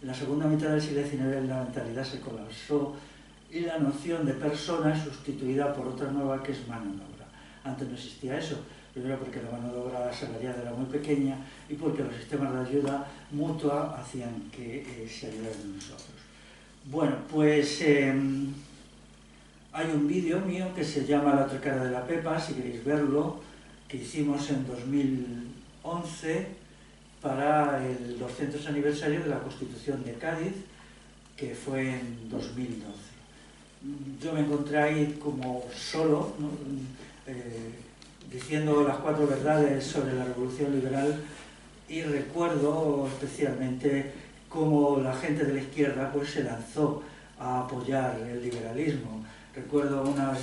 en la segunda mitad del siglo XIX la mentalidad se colapsó y la noción de persona es sustituida por otra nueva que es mano de obra. Antes no existía eso, primero porque la mano de obra asalariada era muy pequeña y porque los sistemas de ayuda mutua hacían que se ayudaran nosotros. Bueno, pues hay un vídeo mío que se llama La otra cara de la Pepa, si queréis verlo, que hicimos en 2011 para el 200 aniversario de la Constitución de Cádiz, que fue en 2012. Yo me encontré ahí como solo, ¿no? Diciendo las 4 verdades sobre la Revolución Liberal, y recuerdo especialmente cómo la gente de la izquierda pues, se lanzó a apoyar el liberalismo. Recuerdo unas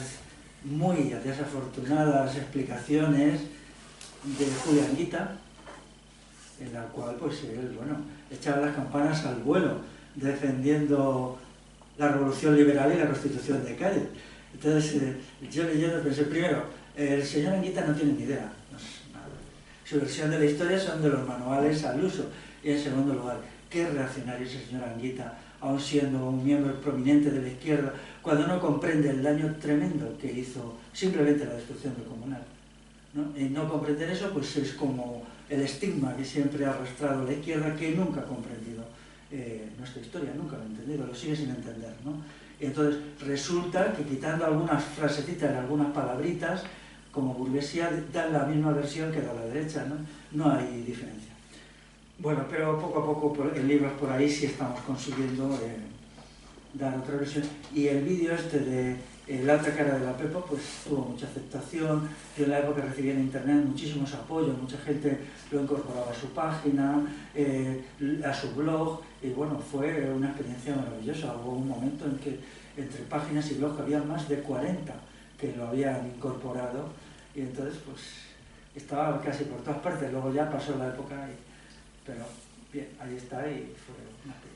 muy desafortunadas explicaciones de Julio Anguita, en la cual pues, él echaba las campanas al vuelo, defendiendo la Revolución Liberal y la Constitución de Cádiz. Entonces, yo leyendo pensé, primero, el señor Anguita no tiene ni idea. Su versión de la historia son de los manuales al uso. Y en segundo lugar, qué reaccionario es el señor Anguita, aun siendo un miembro prominente de la izquierda, cuando no comprende el daño tremendo que hizo simplemente la destrucción del comunal, ¿no? Y no comprender eso pues es como el estigma que siempre ha arrastrado la izquierda, que nunca ha comprendido nuestra historia, nunca lo ha entendido, lo sigue sin entender, ¿no? Y entonces resulta que quitando algunas frasecitas, algunas palabritas, como burguesía, dan la misma versión que da la derecha, ¿no? No hay diferencia. Bueno, pero poco a poco en libros por ahí sí estamos consiguiendo dar otra versión. Y el vídeo este de La otra cara de la Pepa pues tuvo mucha aceptación. Yo en la época recibí en internet muchísimos apoyos, mucha gente lo incorporaba a su página, a su blog, y bueno, fue una experiencia maravillosa. Hubo un momento en que entre páginas y blogs había más de 40 que lo habían incorporado, y entonces pues estaba casi por todas partes. Luego ya pasó la época, pero bien, ahí está y fue una experiencia.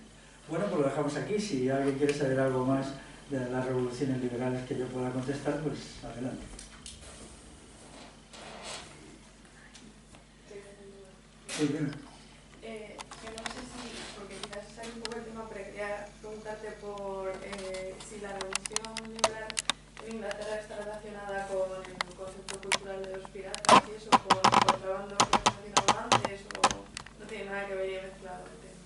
Bueno, pues lo dejamos aquí. Si alguien quiere saber algo más de las revoluciones liberales que yo pueda contestar, pues adelante. Sí, bien. Que no sé si, porque quizás sale un poco el tema, pero quería preguntarte por si la revolución liberal en Inglaterra está relacionada con el concepto cultural de los piratas y eso, con contrabando que hemos mencionado antes, o no tiene nada que ver y mezclado el tema.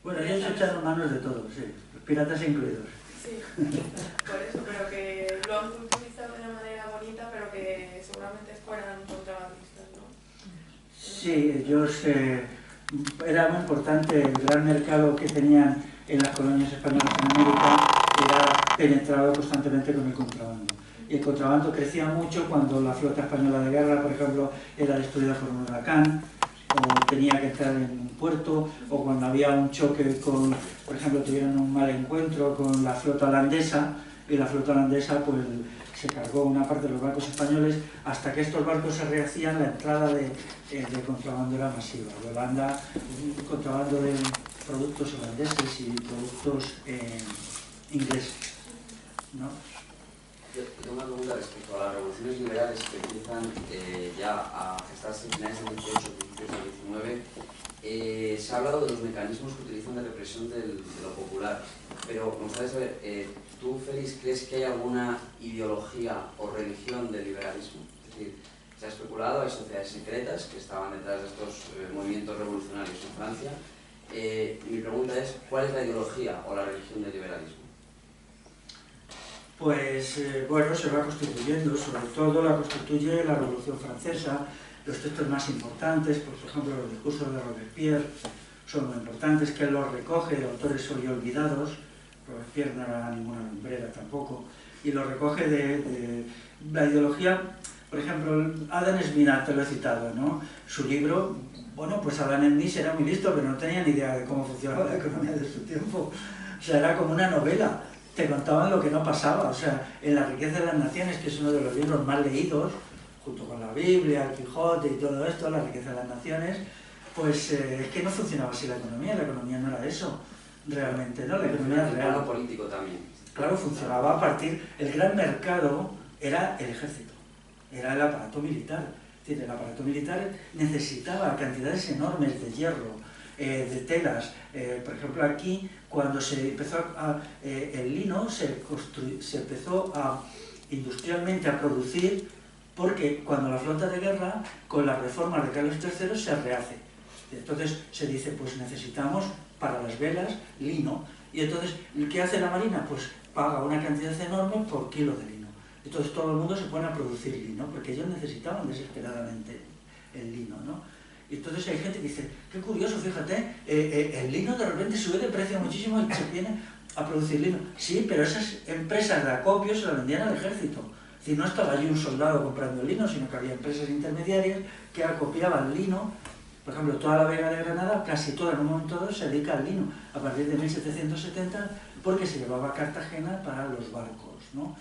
Bueno, ellos echaron manos de todo, sí, los piratas incluidos. Sí, por eso, pero que lo han utilizado de una manera bonita, pero que seguramente fueran contrabandistas, ¿no? Sí, ellos era muy importante el gran mercado que tenían en las colonias españolas en América, era penetrado constantemente con el contrabando. Y el contrabando crecía mucho cuando la flota española de guerra, por ejemplo, era destruida por un huracán, o tenía que entrar en un puerto, o cuando había un choque con, por ejemplo, tuvieron un mal encuentro con la flota holandesa, y la flota holandesa pues se cargó una parte de los barcos españoles. Hasta que estos barcos se rehacían, la entrada de contrabando era masiva. De Holanda, contrabando de productos holandeses y productos ingleses, ¿no? Yo tengo una pregunta respecto a las revoluciones liberales que empiezan ya a gestarse en finales del 18, principios del 19. Se ha hablado de los mecanismos que utilizan de represión de lo popular, pero me gustaría saber, ¿tú, Félix, crees que hay alguna ideología o religión del liberalismo? Es decir, se ha especulado, hay sociedades secretas que estaban detrás de estos movimientos revolucionarios en Francia. Mi pregunta es, ¿cuál es la ideología o la religión del liberalismo? Pues bueno, se va constituyendo, sobre todo la constituye la Revolución Francesa. Los textos más importantes, por ejemplo los discursos de Robespierre, son muy importantes, que él los recoge de autores hoy olvidados. Robespierre no era ninguna lumbrera tampoco, y lo recoge de la ideología. Por ejemplo, Adam Smith, te lo he citado, ¿no? Su libro, bueno, pues Adam Smith era muy listo, pero no tenía ni idea de cómo funcionaba la economía de su tiempo. O sea, era como una novela. Te contaban lo que no pasaba. O sea, en La riqueza de las naciones, que es uno de los libros más leídos, junto con la Biblia, el Quijote y todo esto, la riqueza de las naciones, pues es que no funcionaba así la economía no era eso, realmente, ¿no? La economía el real. plano político también. Claro, funcionaba a partir, el gran mercado era el ejército, era el aparato militar. Es decir, el aparato militar necesitaba cantidades enormes de hierro, de telas. Por ejemplo, aquí, cuando se empezó el lino, se empezó industrialmente a producir, porque cuando la flota de guerra, con las reformas de Carlos III, se rehace. Entonces se dice, pues necesitamos para las velas lino. Y entonces, ¿qué hace la Marina? Pues paga una cantidad enorme por kilo de lino. Entonces todo el mundo se pone a producir lino, porque ellos necesitaban desesperadamente el lino, ¿no? Y entonces hay gente que dice, qué curioso, fíjate, el lino de repente sube de precio muchísimo y se viene a producir lino. Sí, pero esas empresas de acopio se las vendían al ejército. Es decir, no estaba allí un soldado comprando el lino, sino que había empresas intermediarias que acopiaban lino. Por ejemplo, toda la Vega de Granada, casi toda en un momento dado, se dedica al lino, a partir de 1770, porque se llevaba a Cartagena para los barcos, ¿no?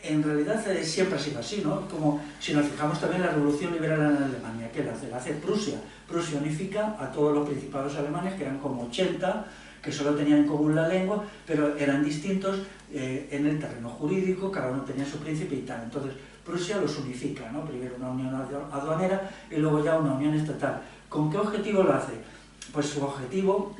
En realidad siempre ha sido así, ¿no? Como si nos fijamos también en la revolución liberal en Alemania, ¿qué la hace? La hace Prusia. Prusia unifica a todos los principados alemanes, que eran como 80, que solo tenían en común la lengua, pero eran distintos en el terreno jurídico, cada uno tenía su príncipe y tal. Entonces, Prusia los unifica, ¿no? Primero una unión aduanera y luego ya una unión estatal. ¿Con qué objetivo lo hace? Pues su objetivo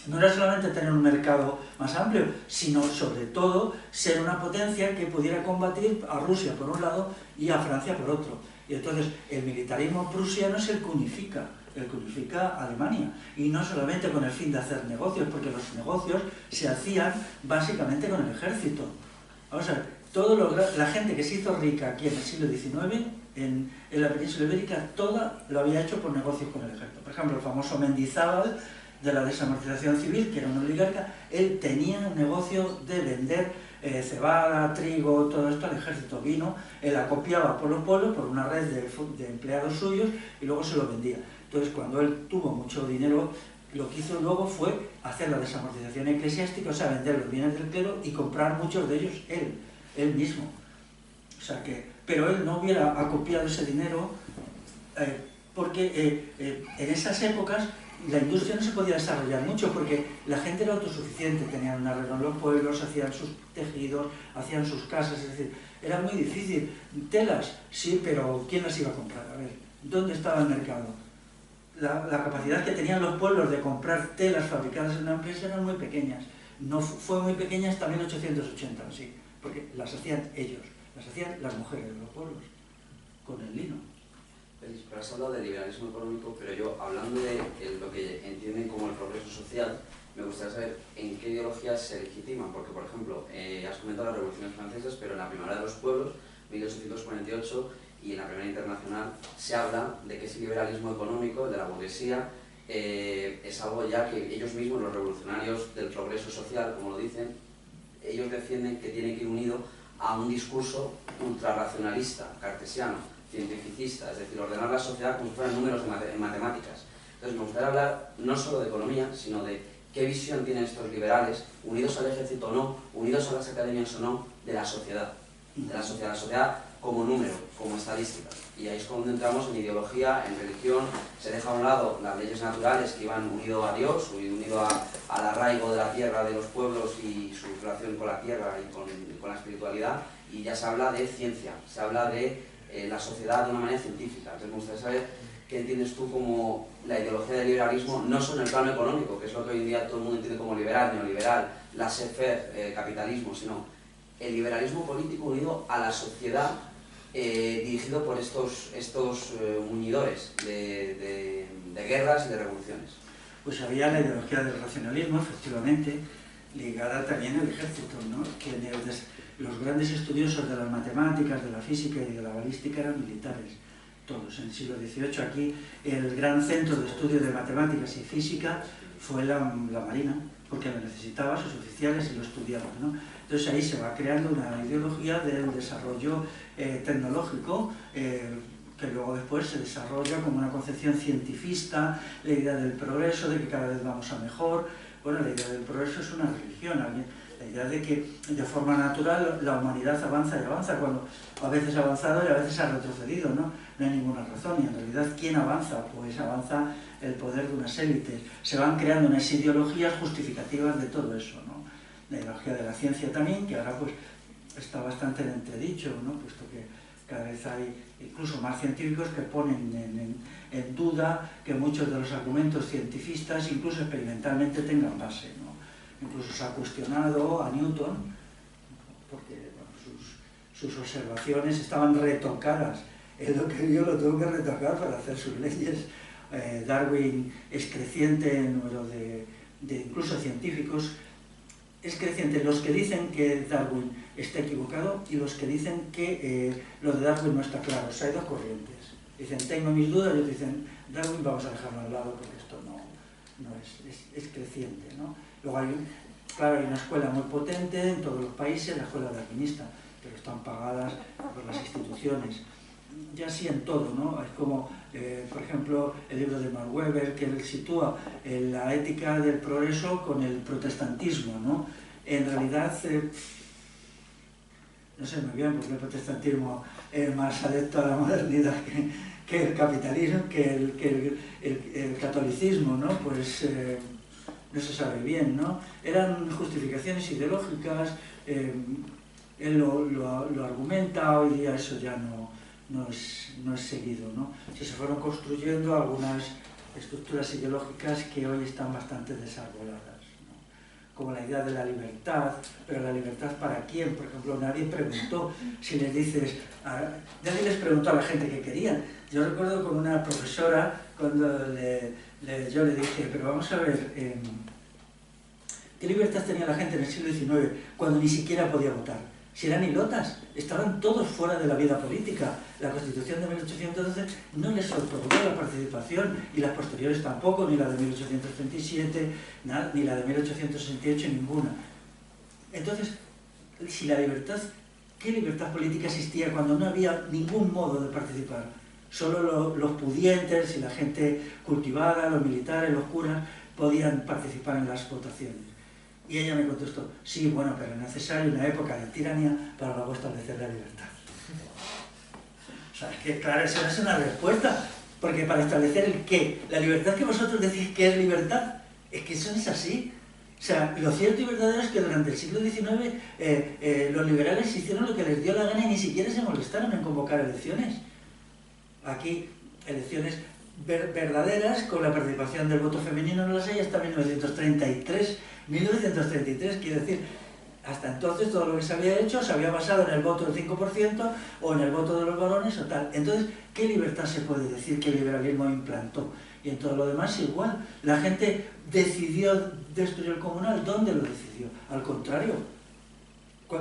no era solamente tener un mercado más amplio, sino sobre todo ser una potencia que pudiera combatir a Rusia por un lado y a Francia por otro. Y entonces el militarismo prusiano es el que unifica a Alemania. Y no solamente con el fin de hacer negocios, porque los negocios se hacían básicamente con el ejército. Vamos a ver, la gente que se hizo rica aquí en el siglo XIX, en la península ibérica, toda lo había hecho por negocios con el ejército. Por ejemplo, el famoso Mendizábal, de la desamortización civil, que era un oligarca, él tenía un negocio de vender cebada, trigo, todo esto al ejército. Vino, él acopiaba por los pueblos, por una red de empleados suyos, y luego se lo vendía. Entonces, cuando él tuvo mucho dinero, lo que hizo luego fue hacer la desamortización eclesiástica, o sea, vender los bienes del clero y comprar muchos de ellos él mismo. O sea que, pero él no hubiera acopiado ese dinero porque en esas épocas la industria no se podía desarrollar mucho porque la gente era autosuficiente, tenían un arreglo en los pueblos, hacían sus tejidos, hacían sus casas, es decir, era muy difícil. Telas, sí, pero ¿quién las iba a comprar? A ver, ¿dónde estaba el mercado? La capacidad que tenían los pueblos de comprar telas fabricadas en una empresa eran muy pequeñas. No fue muy pequeña hasta 1880, sí, porque las hacían ellos, las hacían las mujeres de los pueblos, con el lino. Pero has hablado del liberalismo económico, pero yo, hablando de lo que entienden como el progreso social, me gustaría saber en qué ideologías se legitiman, porque, por ejemplo, has comentado las revoluciones francesas, pero en la Primavera de los Pueblos, 1848, y en la Primera Internacional, se habla de que ese liberalismo económico de la burguesía es algo ya que ellos mismos, los revolucionarios del progreso social, como lo dicen, ellos defienden que tiene que ir unido a un discurso ultrarracionalista, cartesiano, cientificista, es decir, ordenar la sociedad como si fueran números en matemáticas. Entonces me gustaría hablar no solo de economía, sino de qué visión tienen estos liberales, unidos al ejército o no, unidos a las academias o no, de la sociedad la sociedad como número, como estadística. Y ahí es cuando entramos en ideología, en religión, se deja a un lado las leyes naturales que iban unido a Dios, unido al arraigo de la tierra, de los pueblos y su relación con la tierra y con la espiritualidad, y ya se habla de ciencia, se habla de la sociedad de una manera científica. Entonces me gustaría saber qué entiendes tú como la ideología del liberalismo, no solo en el plano económico, que es lo que hoy en día todo el mundo entiende como liberal, neoliberal, laissez-faire, capitalismo, sino el liberalismo político unido a la sociedad, dirigido por estos unidores de guerras y de revoluciones. Pues había la ideología del racionalismo, efectivamente, ligada también al ejército, ¿no? Que los grandes estudiosos de las matemáticas, de la física y de la balística eran militares, todos. En el siglo XVIII aquí el gran centro de estudio de matemáticas y física fue la Marina, porque lo necesitaba, sus oficiales y lo estudiaban, ¿no? Entonces ahí se va creando una ideología del desarrollo tecnológico, que luego después se desarrolla como una concepción cientifista, la idea del progreso, de que cada vez vamos a mejor. Bueno, la idea del progreso es una religión. La La idea de que de forma natural la humanidad avanza y avanza, cuando a veces ha avanzado y a veces ha retrocedido, ¿no? No hay ninguna razón, y en realidad ¿quién avanza? Pues avanza el poder de unas élites. Se van creando unas ideologías justificativas de todo eso, ¿no? La ideología de la ciencia también, que ahora pues está bastante en entredicho, ¿no? Puesto que cada vez hay incluso más científicos que ponen en duda que muchos de los argumentos cientifistas, incluso experimentalmente, tengan base, ¿no? Incluso se ha cuestionado a Newton, porque bueno, sus observaciones estaban retocadas. Él lo que vio lo tuvo que retocar para hacer sus leyes. Darwin es creciente en número de incluso científicos. Es creciente los que dicen que Darwin está equivocado y los que dicen que lo de Darwin no está claro. O sea, hay dos corrientes. Dicen, tengo mis dudas, y otros dicen, Darwin vamos a dejarlo al lado porque esto no es creciente, ¿no? Luego claro, hay una escuela muy potente en todos los países, la escuela darwinista, pero están pagadas por las instituciones. Ya así en todo, ¿no? Es como, por ejemplo, el libro de Max Weber, que él sitúa la ética del progreso con el protestantismo, ¿no? En realidad, no sé muy bien, porque el protestantismo es más adepto a la modernidad que el capitalismo, que el catolicismo, ¿no? Pues no se sabe bien, ¿no? Eran justificaciones ideológicas, él lo argumenta, hoy día eso ya no es seguido, ¿no? Se fueron construyendo algunas estructuras ideológicas que hoy están bastante desarboladas, ¿no? Como la idea de la libertad, pero la libertad ¿para quién? Por ejemplo, nadie preguntó, si les dices, nadie les preguntó a la gente que querían. Yo recuerdo con una profesora, cuando yo le dije, pero vamos a ver, ¿qué libertad tenía la gente en el siglo XIX cuando ni siquiera podía votar? Si eran ilotas, estaban todos fuera de la vida política. La Constitución de 1812 no les otorgó la participación, y las posteriores tampoco, ni la de 1837, ni la de 1868, ninguna. Entonces, si la libertad, ¿qué libertad política existía cuando no había ningún modo de participar? Solo los pudientes y la gente cultivada, los militares, los curas, podían participar en las votaciones. Y ella me contestó, sí, bueno, pero es necesaria una época de tiranía para luego establecer la libertad. O sea, es que claro, eso no es una respuesta, porque para establecer el qué, la libertad que vosotros decís que es libertad, es que eso no es así. O sea, lo cierto y verdadero es que durante el siglo XIX los liberales hicieron lo que les dio la gana y ni siquiera se molestaron en convocar elecciones. Aquí, elecciones verdaderas, con la participación del voto femenino, no las hay hasta 1933. 1933, quiere decir, hasta entonces todo lo que se había hecho se había basado en el voto del 5% o en el voto de los varones o tal. Entonces, ¿qué libertad se puede decir que el liberalismo implantó? Y en todo lo demás igual. La gente decidió destruir el comunal. ¿Dónde lo decidió? Al contrario.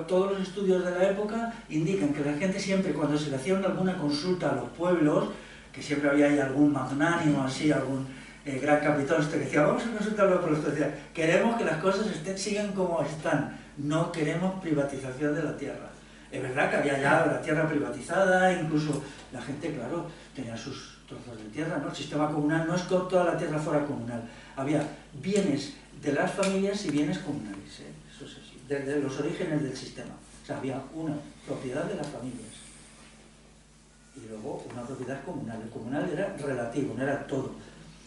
Todos los estudios de la época indican que la gente siempre, cuando se le hacía alguna consulta a los pueblos, que siempre había ahí algún magnánimo así, algún gran capitán que decía, vamos a consultar a los pueblos, decía, queremos que las cosas sigan como están, no queremos privatización de la tierra. Es verdad que había ya la tierra privatizada, incluso la gente, claro, tenía sus trozos de tierra, ¿no? El sistema comunal no es que toda la tierra fuera comunal, había bienes de las familias y bienes comunales, ¿eh? Eso es así, desde los orígenes del sistema. O sea, había una propiedad de las familias y luego una propiedad comunal. El comunal era relativo, no era todo.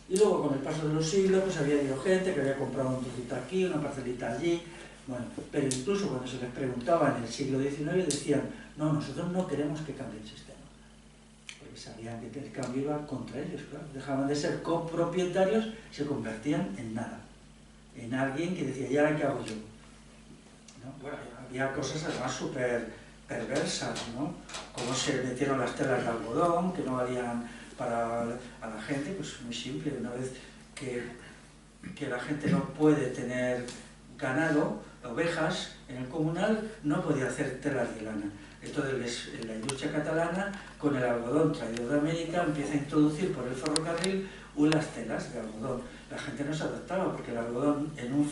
Y luego, con el paso de los siglos, pues había ido gente que había comprado un trocito aquí, una parcelita allí. Bueno, pero incluso cuando se les preguntaba en el siglo XIX, decían, no, nosotros no queremos que cambie el sistema. Porque sabían que el cambio iba contra ellos, claro. Dejaban de ser copropietarios, se convertían en nada. En alguien que decía, ¿y ahora qué hago yo? ¿No? Bueno, había cosas además súper perversas, ¿no? Como se metieron las telas de algodón, que no valían para a la gente, pues muy simple. Una vez que la gente no puede tener ganado, ovejas, en el comunal no podía hacer telas de lana. Entonces la industria catalana, con el algodón traído de América, empieza a introducir por el ferrocarril las telas de algodón. La gente no se adaptaba porque el algodón en un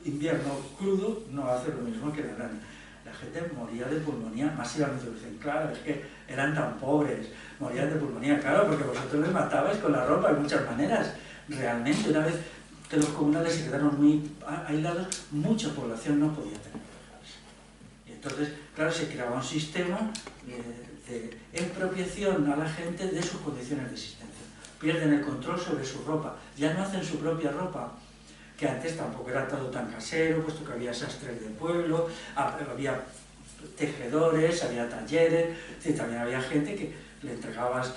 invierno crudo no hace lo mismo que la lana. La gente moría de pulmonía masivamente. Dicen, claro, es que eran tan pobres, morían de pulmonía, claro, porque vosotros les matabais con la ropa de muchas maneras. Realmente, una vez que los comunales se quedaron muy aislados, mucha población no podía tener. Entonces, claro, se creaba un sistema de expropiación a la gente de sus condiciones de existencia. Pierden el control sobre su ropa, ya no hacen su propia ropa, que antes tampoco era todo tan casero, puesto que había sastres de pueblo, había tejedores, había talleres, también había gente que le entregabas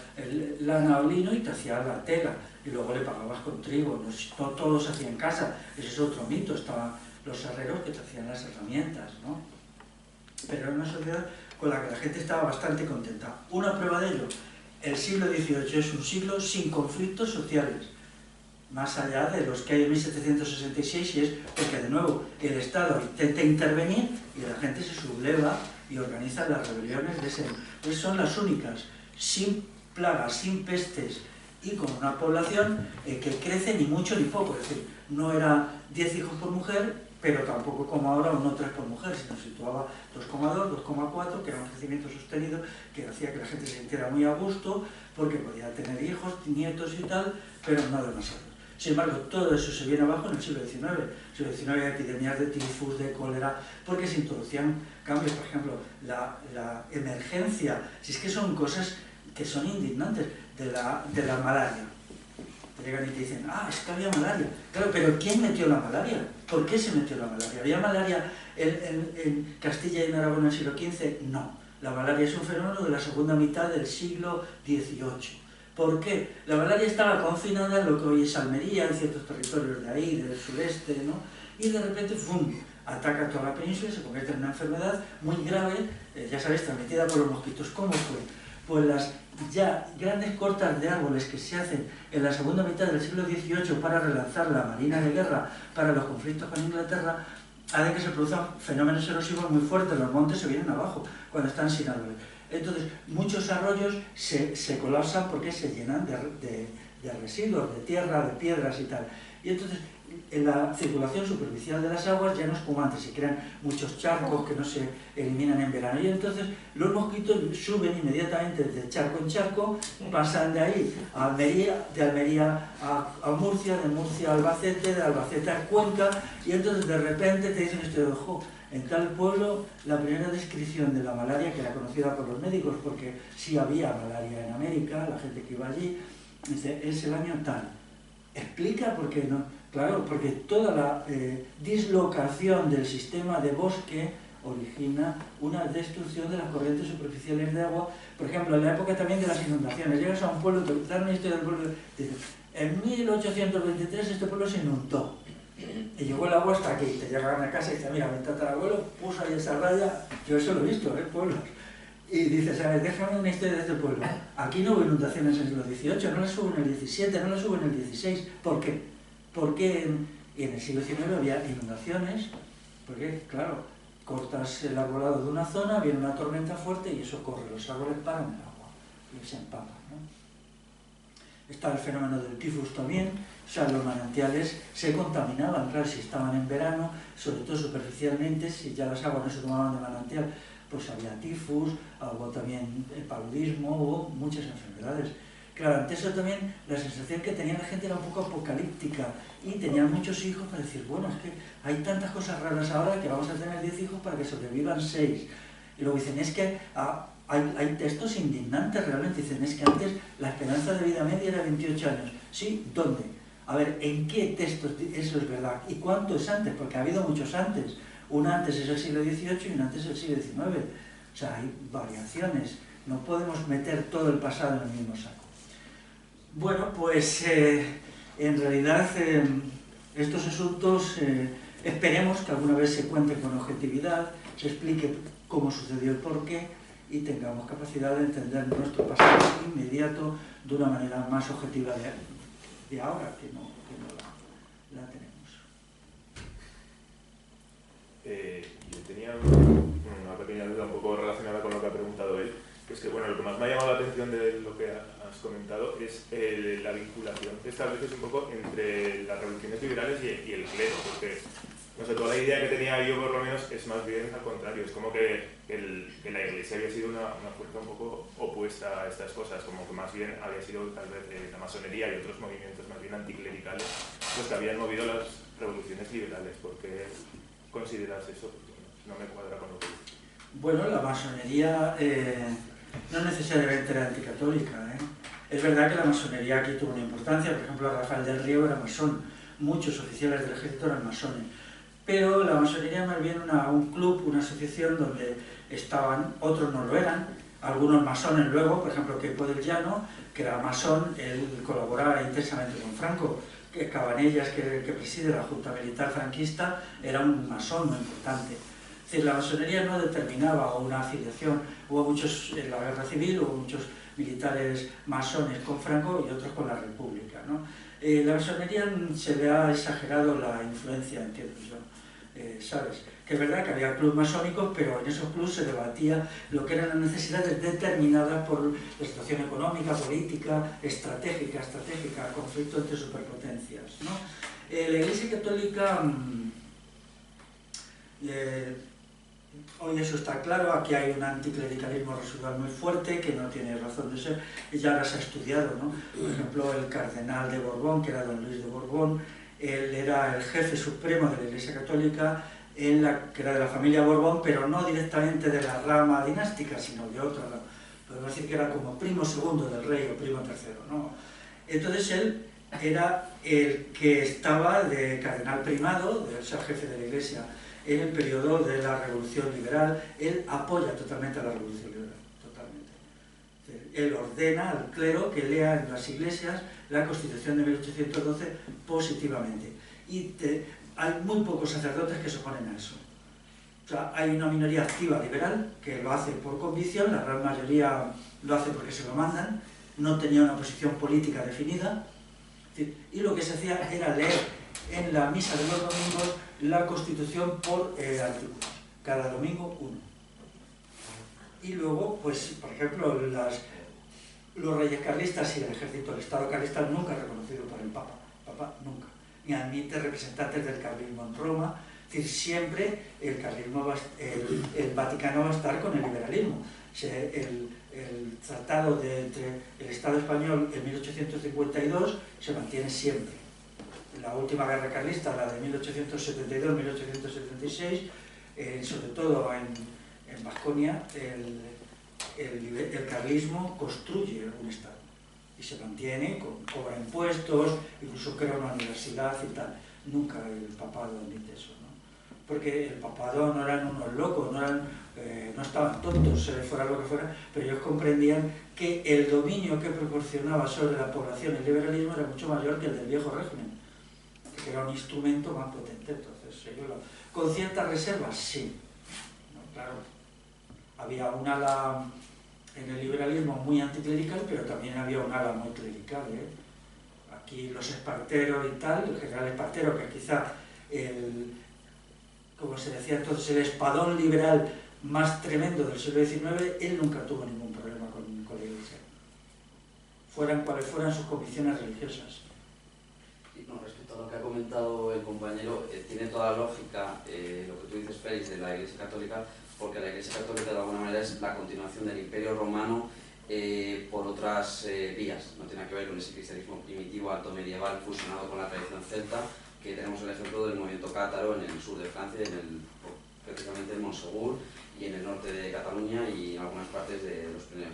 lana o lino y te hacía la tela, y luego le pagabas con trigo. No todo se hacía en casa, ese es otro mito, estaban los herreros que te hacían las herramientas, ¿no? Pero era una sociedad con la que la gente estaba bastante contenta. Una prueba de ello, el siglo XVIII es un siglo sin conflictos sociales, más allá de los que hay en 1766, y es porque de nuevo el Estado intenta intervenir y la gente se subleva y organiza las rebeliones de ese. Pues son las únicas, sin plagas, sin pestes y con una población que crece ni mucho ni poco, es decir, no era 10 hijos por mujer, pero tampoco como ahora 1,3 por mujer, sino situaba 2,2, 2,4, que era un crecimiento sostenido que hacía que la gente se sintiera muy a gusto porque podía tener hijos, nietos y tal, pero no demasiados. Sin embargo, todo eso se viene abajo en el siglo XIX. En el siglo XIX hay epidemias de tifus, de cólera, porque se introducían cambios. Por ejemplo, la emergencia, si es que son cosas que son indignantes, de la malaria. Te llegan y te dicen, es que había malaria. Claro, pero ¿quién metió la malaria? ¿Por qué se metió la malaria? ¿Había malaria en Castilla y en Aragón en el siglo XV? No. La malaria es un fenómeno de la segunda mitad del siglo XVIII. ¿Por qué? La malaria estaba confinada en lo que hoy es Almería, en ciertos territorios de ahí, del sureste, ¿no? Y de repente, ¡fum!, ataca toda la península y se convierte en una enfermedad muy grave, ya sabéis, transmitida por los mosquitos. ¿Cómo fue? Pues las ya grandes cortas de árboles que se hacen en la segunda mitad del siglo XVIII para relanzar la marina de guerra para los conflictos con Inglaterra, hacen que se produzcan fenómenos erosivos muy fuertes, los montes se vienen abajo cuando están sin árboles. Entonces, muchos arroyos se colapsan porque se llenan de residuos, de tierra, de piedras y tal. Y entonces, en la circulación superficial de las aguas ya no es como antes, se crean muchos charcos que no se eliminan en verano. Y entonces, los mosquitos suben inmediatamente de charco en charco, pasan de ahí a Almería, de Almería a Murcia, de Murcia a Albacete, de Albacete a Cuenca, y entonces de repente te dicen esto de ojo. En tal pueblo, la primera descripción de la malaria, que era conocida por los médicos, porque sí había malaria en América, la gente que iba allí, dice, es el año tal. Explica por qué no. Claro, porque toda la dislocación del sistema de bosque origina una destrucción de las corrientes superficiales de agua. Por ejemplo, en la época también de las inundaciones, llegas a un pueblo, te dan una historia del pueblo, te dicen, en 1823 este pueblo se inundó. Y llegó el agua hasta aquí, te llegan a casa y dices, mira, mi tatarabuelo puso ahí esa raya, yo eso lo he visto, pueblos. Y dices, a ver, déjame una historia de este pueblo. Aquí no hubo inundaciones en el siglo XVIII, no las hubo en el XVII, no las hubo en el XVI. ¿Por qué? Porque en el siglo XIX había inundaciones, porque, claro, cortas el arbolado de una zona, viene una tormenta fuerte y eso corre, los árboles paran el agua y se empapan, ¿no? Está el fenómeno del tifus también, o sea, los manantiales se contaminaban, claro, si estaban en verano, sobre todo superficialmente, si ya las aguas no se tomaban de manantial, pues había tifus, hubo también paludismo, hubo muchas enfermedades. Claro, ante eso también la sensación que tenía la gente era un poco apocalíptica y tenían muchos hijos para decir, bueno, es que hay tantas cosas raras ahora que vamos a tener 10 hijos para que sobrevivan 6. Y luego dicen, es que hay textos indignantes realmente, dicen, es que antes la esperanza de vida media era 28 años. ¿Sí? ¿Dónde? A ver, ¿en qué textos eso es verdad? ¿Y cuánto es antes? Porque ha habido muchos antes. Un antes es el siglo XVIII y un antes es el siglo XIX. O sea, hay variaciones. No podemos meter todo el pasado en el mismo saco. Bueno, pues en realidad estos asuntos esperemos que alguna vez se cuente con objetividad, se explique cómo sucedió el porqué y tengamos capacidad de entender nuestro pasado inmediato de una manera más objetiva de ahora, que no la tenemos. Yo tenía una pequeña duda un poco relacionada con lo que ha preguntado él, que es que bueno, lo que más me ha llamado la atención de lo que has comentado es la vinculación que estableces un poco entre las revoluciones liberales y el clero, porque no sé, toda la idea que tenía yo por lo menos es más bien al contrario, es como que la Iglesia había sido una fuerza un poco opuesta a estas cosas, como que más bien había sido tal vez la masonería y otros movimientos más bien anticlericales los que habían movido las revoluciones liberales. ¿Por qué consideras eso? No me cuadra con lo que dices. Bueno, la masonería no necesariamente era anticatólica, ¿eh? Es verdad que la masonería aquí tuvo una importancia, por ejemplo, Rafael del Río era masón, muchos oficiales del ejército eran masones, pero la masonería más bien un club, una asociación donde estaban, otros no lo eran, algunos masones luego, por ejemplo, Queipo del Llano, que era masón, él colaboraba intensamente con Franco, que Cabanellas, que preside la Junta Militar franquista, era un masón muy importante. Es decir, la masonería no determinaba una afiliación, hubo muchos, en la guerra civil, hubo muchos militares masones con Franco y otros con la República, ¿no? La masonería se le ha exagerado la influencia, entiendo yo, ¿sabes? Que es verdad que había clubes masónicos, pero en esos clubes se debatía lo que eran las necesidades determinadas por la situación económica, política, estratégica, conflicto entre superpotencias, ¿no? La Iglesia Católica, hoy eso está claro, aquí hay un anticlericalismo residual muy fuerte que no tiene razón de ser, y ya ahora se ha estudiado, ¿no? Por ejemplo, el cardenal de Borbón, que era don Luis de Borbón, él era el jefe supremo de la Iglesia Católica, que era de la familia Borbón, pero no directamente de la rama dinástica, sino de otra rama. Podemos decir que era como primo segundo del rey o primo tercero, ¿no? Entonces él era el que estaba de cardenal primado, de ser jefe de la Iglesia, en el periodo de la Revolución Liberal. Él apoya totalmente a la Revolución Liberal, totalmente. Él ordena al clero que lea en las iglesias la Constitución de 1812 positivamente. Y hay muy pocos sacerdotes que se oponen a eso. O sea, hay una minoría activa liberal que lo hace por convicción, la gran mayoría lo hace porque se lo mandan, no tenía una posición política definida, y lo que se hacía era leer en la misa de los domingos la Constitución por artículos, cada domingo uno. Y luego, pues, por ejemplo, los reyes carlistas y el ejército del Estado carlista nunca reconocido por el Papa nunca, ni admite representantes del carlismo en Roma. Es decir, siempre el carlismo el Vaticano va a estar con el liberalismo. El tratado entre el Estado español en 1852 se mantiene siempre. La última guerra carlista, la de 1872-1876, sobre todo en Vasconia, el carlismo construye un Estado y se mantiene, cobra impuestos, incluso crea una universidad y tal. Nunca el papado admite eso, ¿no? Porque el papado no eran unos locos, no estaban tontos, fuera lo que fuera, pero ellos comprendían que el dominio que proporcionaba sobre la población el liberalismo era mucho mayor que el del viejo régimen, que era un instrumento más potente. Entonces, ellos con ciertas reservas, sí. No, claro, había un ala en el liberalismo muy anticlerical, pero también había un ala muy clerical, ¿eh? Aquí los Espartero y tal, el general Espartero, que quizá como se decía entonces, el espadón liberal más tremendo del siglo XIX, él nunca tuvo ningún problema con la Iglesia, fueran cuales fueran sus convicciones religiosas. Y con respecto a lo que ha comentado el compañero, tiene toda la lógica lo que tú dices, Félix, de la Iglesia Católica, porque la Iglesia Católica de alguna manera es la continuación del Imperio Romano por otras vías. No tiene que ver con ese cristianismo primitivo, alto medieval, fusionado con la tradición celta, que tenemos el ejemplo del movimiento cátaro en el sur de Francia, precisamente en Montsegur y en el norte de Cataluña y en algunas partes de los Pirineos.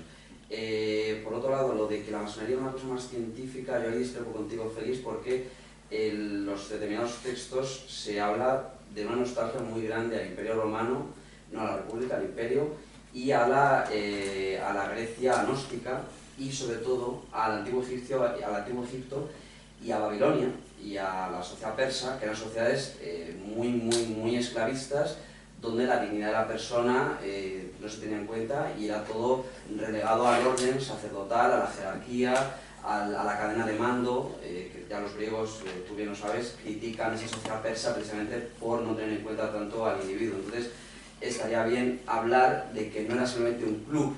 Por otro lado, lo de que la masonería es una cosa más científica, yo ahí discrepo contigo, Félix, porque en los determinados textos se habla de una nostalgia muy grande al Imperio Romano, no a la República, al Imperio, y a la Grecia gnóstica y sobre todo al Antiguo Egipto y a Babilonia y a la sociedad persa, que eran sociedades muy esclavistas, donde la dignidad de la persona no se tenía en cuenta y era todo relegado al orden sacerdotal, a la jerarquía, a la cadena de mando, que ya los griegos, tú bien lo sabes, critican esa sociedad persa precisamente por no tener en cuenta tanto al individuo. Entonces, estaría bien hablar de que no era solamente un club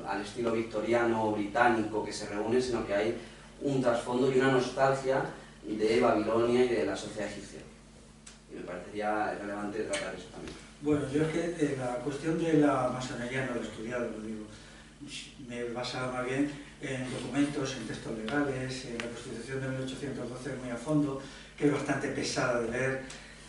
al estilo victoriano o británico que se reúne, sino que hay un trasfondo y una nostalgia de Babilonia y de la sociedad egipcia. Y me parecería relevante tratar eso también. Bueno, yo es que la cuestión de la masonería no lo he estudiado, lo digo. Me he basado más bien en documentos, en textos legales, en la Constitución de 1812 muy a fondo, que es bastante pesada de leer.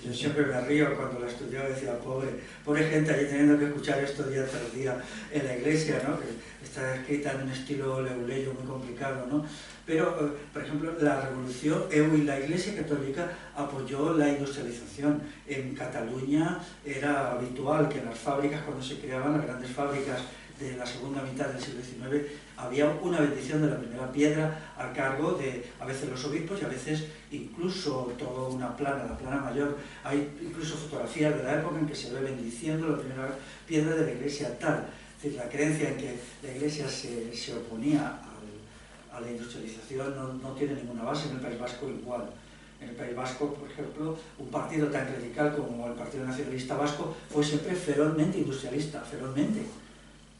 Yo siempre me río cuando la estudiaba y decía, pobre gente allí teniendo que escuchar esto día tras día en la iglesia, ¿no? Que está escrita en un estilo leuleyo muy complicado, ¿no? Pero, por ejemplo, la revolución, y la Iglesia Católica apoyó la industrialización. En Cataluña era habitual que en las fábricas, cuando se creaban las grandes fábricas de la segunda mitad del siglo XIX, había una bendición de la primera piedra a cargo de, a veces los obispos y a veces incluso toda una plana, la plana mayor. Hay incluso fotografías de la época en que se ve bendiciendo la primera piedra de la iglesia tal. Es decir, la creencia en que la iglesia se oponía a la industrialización no tiene ninguna base. En el País Vasco igual. En el País Vasco, por ejemplo, un partido tan clerical como el Partido Nacionalista Vasco fue siempre ferozmente industrialista, ferozmente.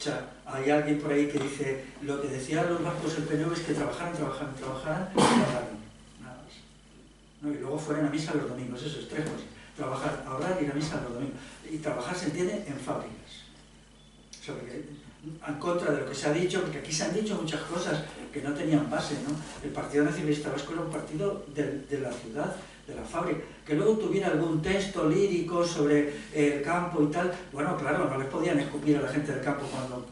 O sea, hay alguien por ahí que dice, lo que decían los vascos el PNV es que trabajaran, y ahorraran, nada más. ¿No? Y luego fueran a misa los domingos, eso es tres cosas. Trabajar, ahorrar y ir a misa los domingos. Y trabajar se entiende en fábricas. O sea, porque, en contra de lo que se ha dicho, porque aquí se han dicho muchas cosas que no tenían base, ¿no? El Partido Nacionalista Vasco era un partido de la ciudad, de la fábrica. Que luego tuviera algún texto lírico sobre el campo y tal, bueno, claro, no les podían escupir a la gente del campo cuando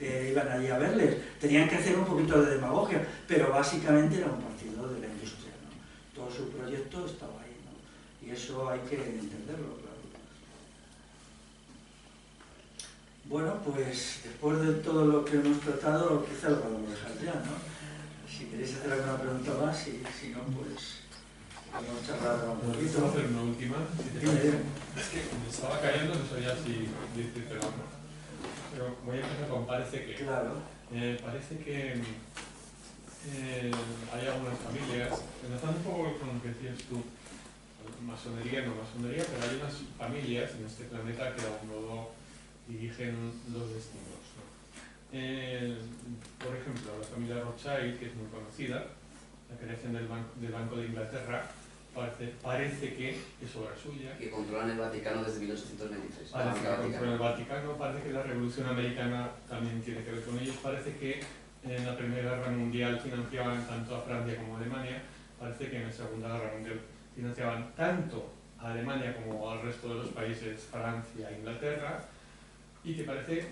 iban allí a verles, tenían que hacer un poquito de demagogia, pero básicamente era un partido de la industria, ¿no? Todo su proyecto estaba ahí, ¿no? Y eso hay que entenderlo, claro. Bueno, pues después de todo lo que hemos tratado, quizá lo podemos dejar ya, ¿no? Si queréis hacer alguna pregunta más, y si no, pues podemos charlar un poquito. ¿Puedo hacer una última? Es que me estaba cayendo, no sabía si decirte algo. Pero voy a empezar con parece que. Claro. Parece que hay algunas familias, empezando un poco con lo que decías tú, masonería, no masonería, pero hay unas familias en este planeta que de algún modo dirigen los destinos, ¿no? Por ejemplo, la familia Rothschild, que es muy conocida, la creación del Banco de Inglaterra, parece que es obra suya. Que controlan el Vaticano desde 1823. Parece que controlan el Vaticano, parece que la Revolución Americana también tiene que ver con ellos, parece que en la Primera Guerra Mundial financiaban tanto a Francia como a Alemania, parece que en la Segunda Guerra Mundial financiaban tanto a Alemania como al resto de los países, Francia e Inglaterra, y que parece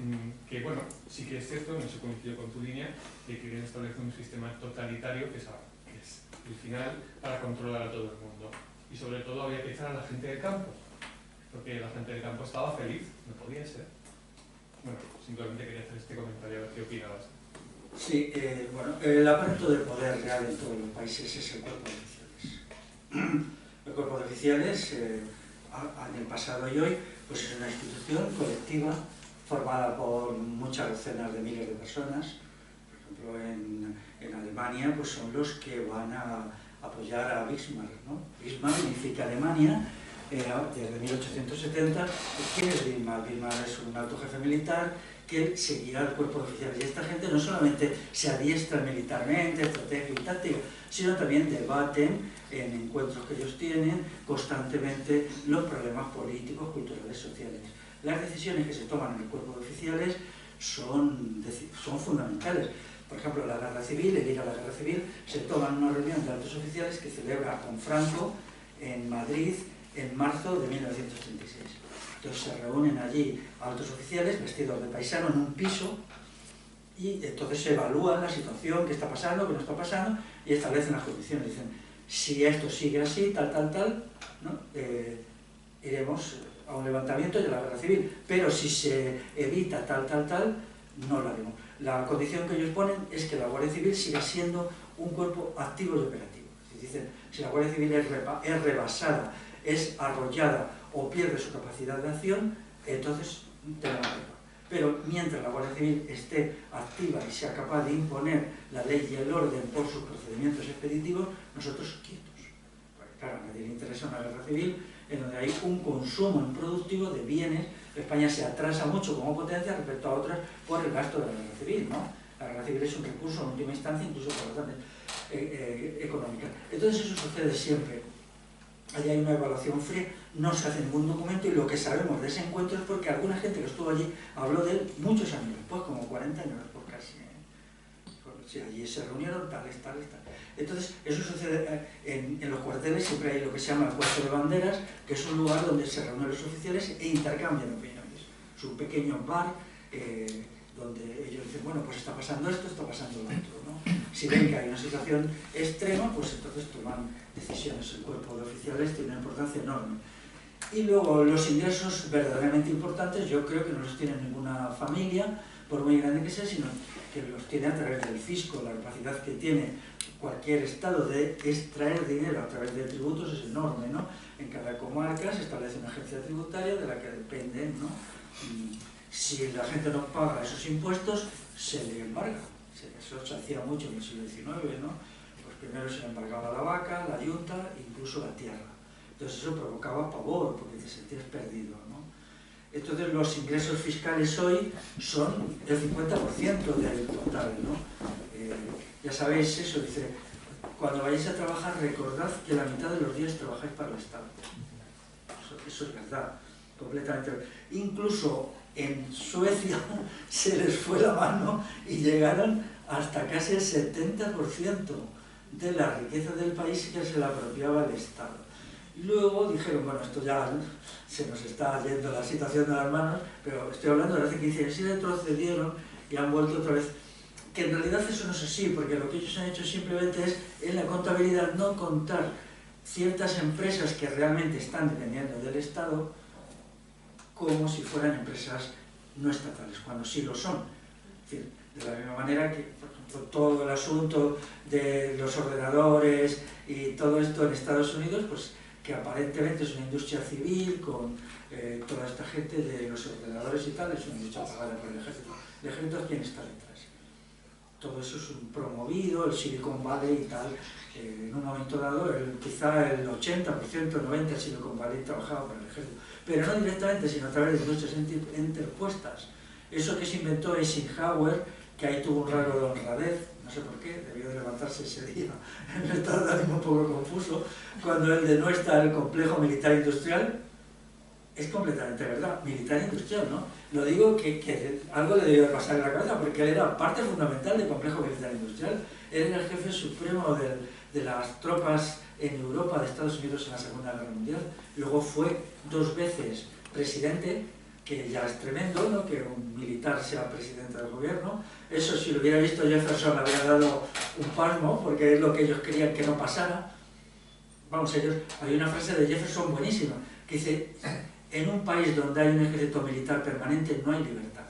que, bueno, sí que es cierto, no se coincidió con tu línea, que quieren establecer un sistema totalitario que es el final para controlar a todo el mundo. Y sobre todo había que echar a la gente del campo, porque la gente del campo estaba feliz, no podía ser. Bueno, simplemente quería hacer este comentario, a ver qué opinabas. Sí, bueno, el aparato de poder real en todos los países es el cuerpo de oficiales. El cuerpo de oficiales, en el pasado y hoy, pues es una institución colectiva formada por muchas docenas de miles de personas. Por ejemplo, en Alemania pues son los que van a apoyar a Bismarck, ¿no? Bismarck significa Alemania, desde 1870. ¿Quién es Bismarck? Bismarck es un alto jefe militar que seguirá el cuerpo de oficiales. Y esta gente no solamente se adiestra militarmente, estratégica y táctica, sino también debaten en encuentros que ellos tienen constantemente los problemas políticos, culturales, sociales. Las decisiones que se toman en el cuerpo de oficiales son fundamentales. Por ejemplo, la guerra civil, el ir a la guerra civil, se toma en una reunión de altos oficiales que celebra con Franco en Madrid en marzo de 1936. Entonces se reúnen allí altos oficiales vestidos de paisano en un piso y entonces se evalúa la situación, qué está pasando, qué no está pasando, y establecen las condiciones. Dicen, si esto sigue así, tal, ¿no? Iremos a un levantamiento y a la guerra civil, pero si se evita tal, no lo haremos. La condición que ellos ponen es que la Guardia Civil siga siendo un cuerpo activo y operativo. Dicen, si la Guardia Civil es rebasada, es arrollada o pierde su capacidad de acción, entonces tenemos que actuar. Pero mientras la Guardia Civil esté activa y sea capaz de imponer la ley y el orden por sus procedimientos expeditivos, nosotros quietos. Porque claro, a nadie le interesa una guerra civil en donde hay un consumo improductivo de bienes. España se atrasa mucho como potencia respecto a otras por el gasto de la guerra civil, ¿no? La guerra civil es un recurso en última instancia, incluso por la económica. Entonces eso sucede siempre. Allí hay una evaluación fría, no se hace ningún documento, y lo que sabemos de ese encuentro es porque alguna gente que estuvo allí habló de él muchos años después, como 40 años después casi. Sí, allí se reunieron tales. Entonces, eso sucede en los cuarteles, siempre hay lo que se llama el puesto de banderas, que es un lugar donde se reúnen los oficiales e intercambian opiniones. Es un pequeño bar donde ellos dicen, bueno, pues está pasando esto, está pasando lo otro, ¿no? Si ven que hay una situación extrema, pues entonces toman decisiones. El cuerpo de oficiales tiene una importancia enorme. Y luego los ingresos verdaderamente importantes, yo creo que no los tiene ninguna familia, por muy grande que sea, sino que los tiene a través del fisco. La capacidad que tiene cualquier estado de extraer dinero a través de tributos es enorme, ¿no? En cada comarca se establece una agencia tributaria de la que dependen, ¿no? Si la gente no paga esos impuestos, se le embarga. Eso se hacía mucho en el siglo XIX, ¿no? Pues primero se le embargaba la vaca, la yunta, incluso la tierra. Entonces eso provocaba pavor, porque te sentías perdido, ¿no? Entonces los ingresos fiscales hoy son el 50% del total, ¿no? Ya sabéis eso, dice, cuando vayáis a trabajar recordad que la mitad de los días trabajáis para el Estado. Eso es verdad, completamente. Incluso en Suecia se les fue la mano y llegaron hasta casi el 70% de la riqueza del país que se la apropiaba el Estado. Y luego dijeron, bueno, esto ya se nos está yendo la situación de las manos, pero estoy hablando de hace 15 años, y retrocedieron y han vuelto otra vez. Que en realidad eso no es así, porque lo que ellos han hecho simplemente es, en la contabilidad, no contar ciertas empresas que realmente están dependiendo del Estado como si fueran empresas no estatales, cuando sí lo son. Es decir, de la misma manera que, por ejemplo, todo el asunto de los ordenadores y todo esto en Estados Unidos, pues que aparentemente es una industria civil con toda esta gente de los ordenadores y tal, es una industria pagada por el ejército. ¿El ejército quién está detrás? Todo eso es un promovido, el Silicon Valley y tal. En un momento dado, quizá el 80%, el 90% del Silicon Valley trabajaba para el ejército. Pero no directamente, sino a través de industrias interpuestas. Eso que se inventó Eisenhower, que ahí tuvo un rasgo de honradez, no sé por qué, debió de levantarse ese día en un estado de ánimo un poco confuso, cuando él denuestra el complejo militar industrial. Es completamente verdad, militar industrial, ¿no? Lo digo que algo le debió pasar en la cabeza, porque él era parte fundamental del complejo militar industrial. Él era el jefe supremo de las tropas en Europa de Estados Unidos en la Segunda Guerra Mundial. Luego fue 2 veces presidente, que ya es tremendo, ¿no? Que un militar sea presidente del gobierno. Eso, si lo hubiera visto Jefferson, habría dado un pasmo, porque es lo que ellos querían que no pasara. Vamos, hay una frase de Jefferson buenísima, que dice, en un país donde hay un ejército militar permanente no hay libertad.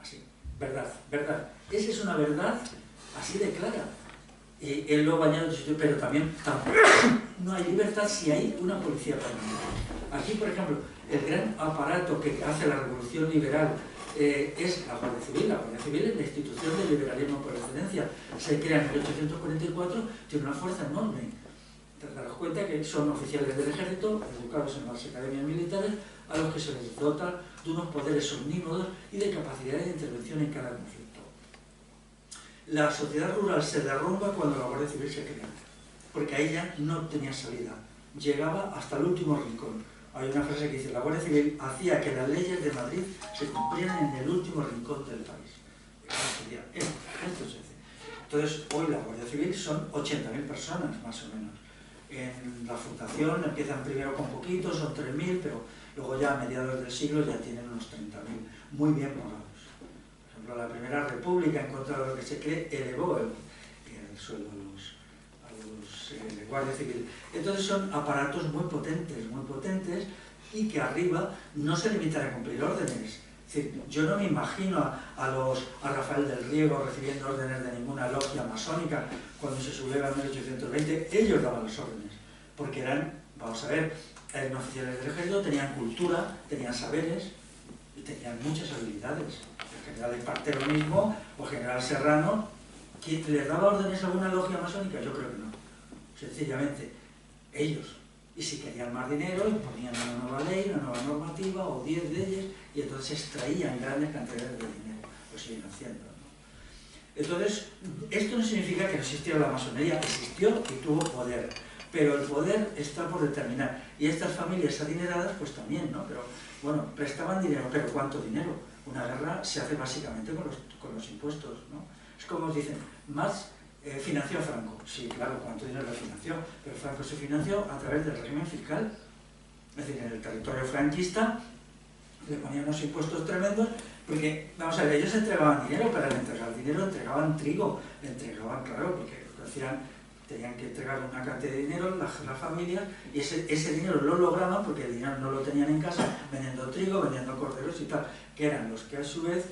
Así, verdad. Esa es una verdad así de clara. Y él lo ha bañado, pero también no hay libertad si hay una policía permanente. Aquí, por ejemplo, el gran aparato que hace la revolución liberal es la Guardia Civil. La Guardia Civil es la institución del liberalismo por excelencia. Se crea en 1844, tiene una fuerza enorme. Te darás cuenta que son oficiales del ejército, educados en las academias militares, a los que se les dota de unos poderes omnímodos y de capacidad de intervención en cada conflicto. La sociedad rural se derrumba cuando la Guardia Civil se crea, porque ahí ya no tenía salida, llegaba hasta el último rincón. Hay una frase que dice, la Guardia Civil hacía que las leyes de Madrid se cumplieran en el último rincón del país. Entonces, hoy la Guardia Civil son 80.000 personas, más o menos. En la fundación empiezan primero con poquitos, son 3.000, pero luego ya a mediados del siglo ya tienen unos 30.000, muy bien pagados. Por ejemplo, la Primera República, en contra de lo que se cree, elevó el sueldo a los Guardia Civil. Entonces son aparatos muy potentes y que arriba no se limitan a cumplir órdenes. Es decir, yo no me imagino a Rafael del Riego recibiendo órdenes de ninguna logia masónica cuando se subleva en 1820. Ellos daban las órdenes, porque eran, vamos a ver, eran oficiales del ejército, tenían cultura, tenían saberes y tenían muchas habilidades. El general Espartero mismo, o el general Serrano, ¿les daba órdenes a alguna logia masónica? Yo creo que no. Sencillamente, ellos. Y si querían más dinero, ponían una nueva ley, una nueva normativa, o 10 leyes, y entonces extraían grandes cantidades de dinero. Lo siguen haciendo, ¿no? Entonces, esto no significa que no existiera la masonería, existió y tuvo poder. Pero el poder está por determinar. Y estas familias adineradas, pues también, ¿no? Pero, bueno, prestaban dinero, pero ¿cuánto dinero? Una guerra se hace básicamente con los impuestos, ¿no? Es como dicen, Marx financió a Franco. Sí, claro, ¿cuánto dinero le financió? Pero Franco se financió a través del régimen fiscal. Es decir, en el territorio franquista le ponían unos impuestos tremendos, porque, vamos a ver, ellos entregaban dinero, pero al entregar dinero entregaban trigo, entregaban, claro, porque lo que hacían, tenían que entregar una cantidad de dinero las familias, y ese dinero lo lograban porque el dinero no lo tenían en casa, vendiendo trigo, vendiendo corderos y tal, que eran los que a su vez,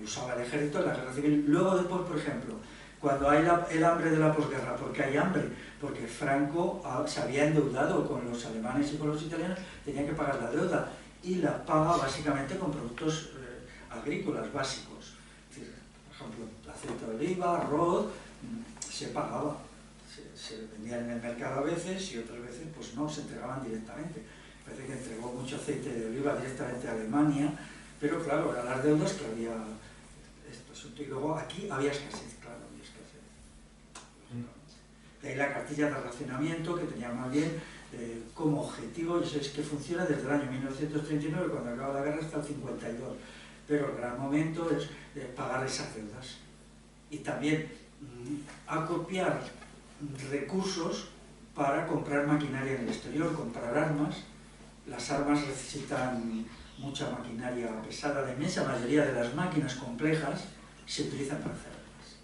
usaba el ejército en la guerra civil. Luego después, por ejemplo, cuando hay el hambre de la posguerra, ¿por qué hay hambre? Porque Franco se había endeudado con los alemanes y con los italianos, tenía que pagar la deuda, y la paga básicamente con productos agrícolas básicos. Es decir, por ejemplo, aceite de oliva, arroz, se pagaba, se vendían en el mercado a veces y otras veces pues no, se entregaban directamente. Parece que entregó mucho aceite de oliva directamente a Alemania, pero claro, eran las deudas que había esto asunto. Y luego aquí había escasez, claro, había escasez. De ahí la cartilla de racionamiento, que tenía más bien como objetivo, y es que funciona desde el año 1939, cuando acaba la guerra, hasta el 52. Pero el gran momento es pagar esas deudas. Y también acopiar recursos para comprar maquinaria en el exterior, comprar armas. Las armas necesitan mucha maquinaria pesada. La inmensa mayoría de las máquinas complejas se utilizan para hacer armas.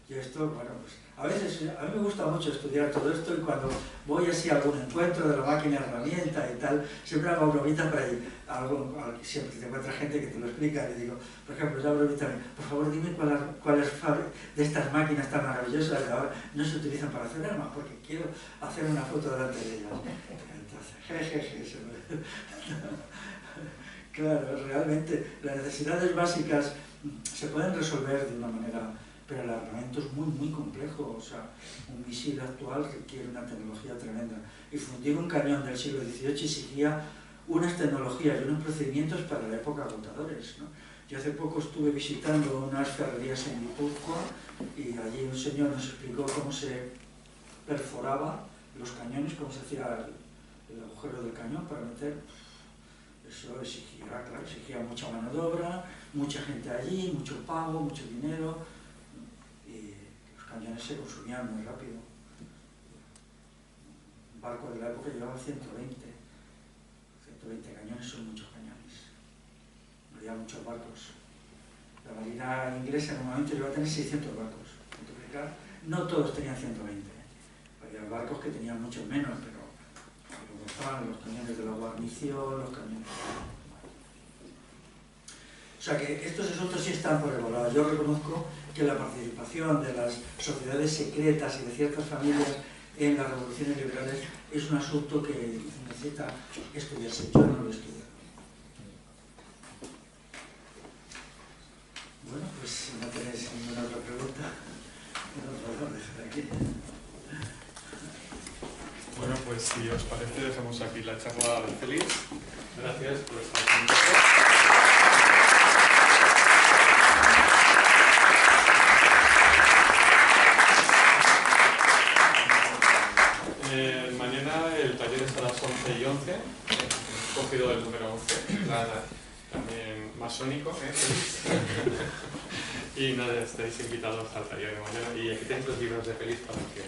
Y esto, bueno, pues a veces, a mí me gusta mucho estudiar todo esto, y cuando voy así a algún encuentro de la máquina herramienta y tal, siempre hago bromitas para ir, siempre te encuentras gente que te lo explica, y le digo, por ejemplo, yo bromita, por favor dime cuáles de estas máquinas tan maravillosas que ahora no se utilizan para hacer armas, porque quiero hacer una foto delante de ellas. Entonces, jejeje, claro, realmente las necesidades básicas se pueden resolver de una manera, pero el armamento es muy, muy complejo. O sea, un misil actual requiere una tecnología tremenda. Y fundir un cañón del siglo XVIII exigía unas tecnologías y unos procedimientos para la época agotadores, ¿no? Yo hace poco estuve visitando unas ferrerías en Guipúzcoa, y allí un señor nos explicó cómo se perforaba los cañones, cómo se hacía el agujero del cañón para meter. Eso exigía mucha mano de obra, mucha gente allí, mucho pago, mucho dinero, y los cañones se consumían muy rápido. Un barco de la época llevaba 120 cañones, son muchos cañones. Había muchos barcos. La marina inglesa normalmente llegó a tener 600 barcos. No todos tenían 120. Había barcos que tenían muchos menos, pero los cañones de la guarnición, los cañones. O sea que estos asuntos sí están por evaluar. Yo reconozco que la participación de las sociedades secretas y de ciertas familias en las revoluciones liberales es un asunto que necesita estudiarse. Yo no lo he estudiado. Bueno, pues si no tenéis ninguna otra pregunta, nos vamos a dejar aquí. Bueno, pues si os parece, dejamos aquí la charla de Félix. Gracias por estar con nosotros. Mañana el taller es a las 11 y 11. He cogido el número 11, también masónico, Félix. Y nada, estáis invitados al taller de mañana. Y aquí tenéis los libros de Félix para que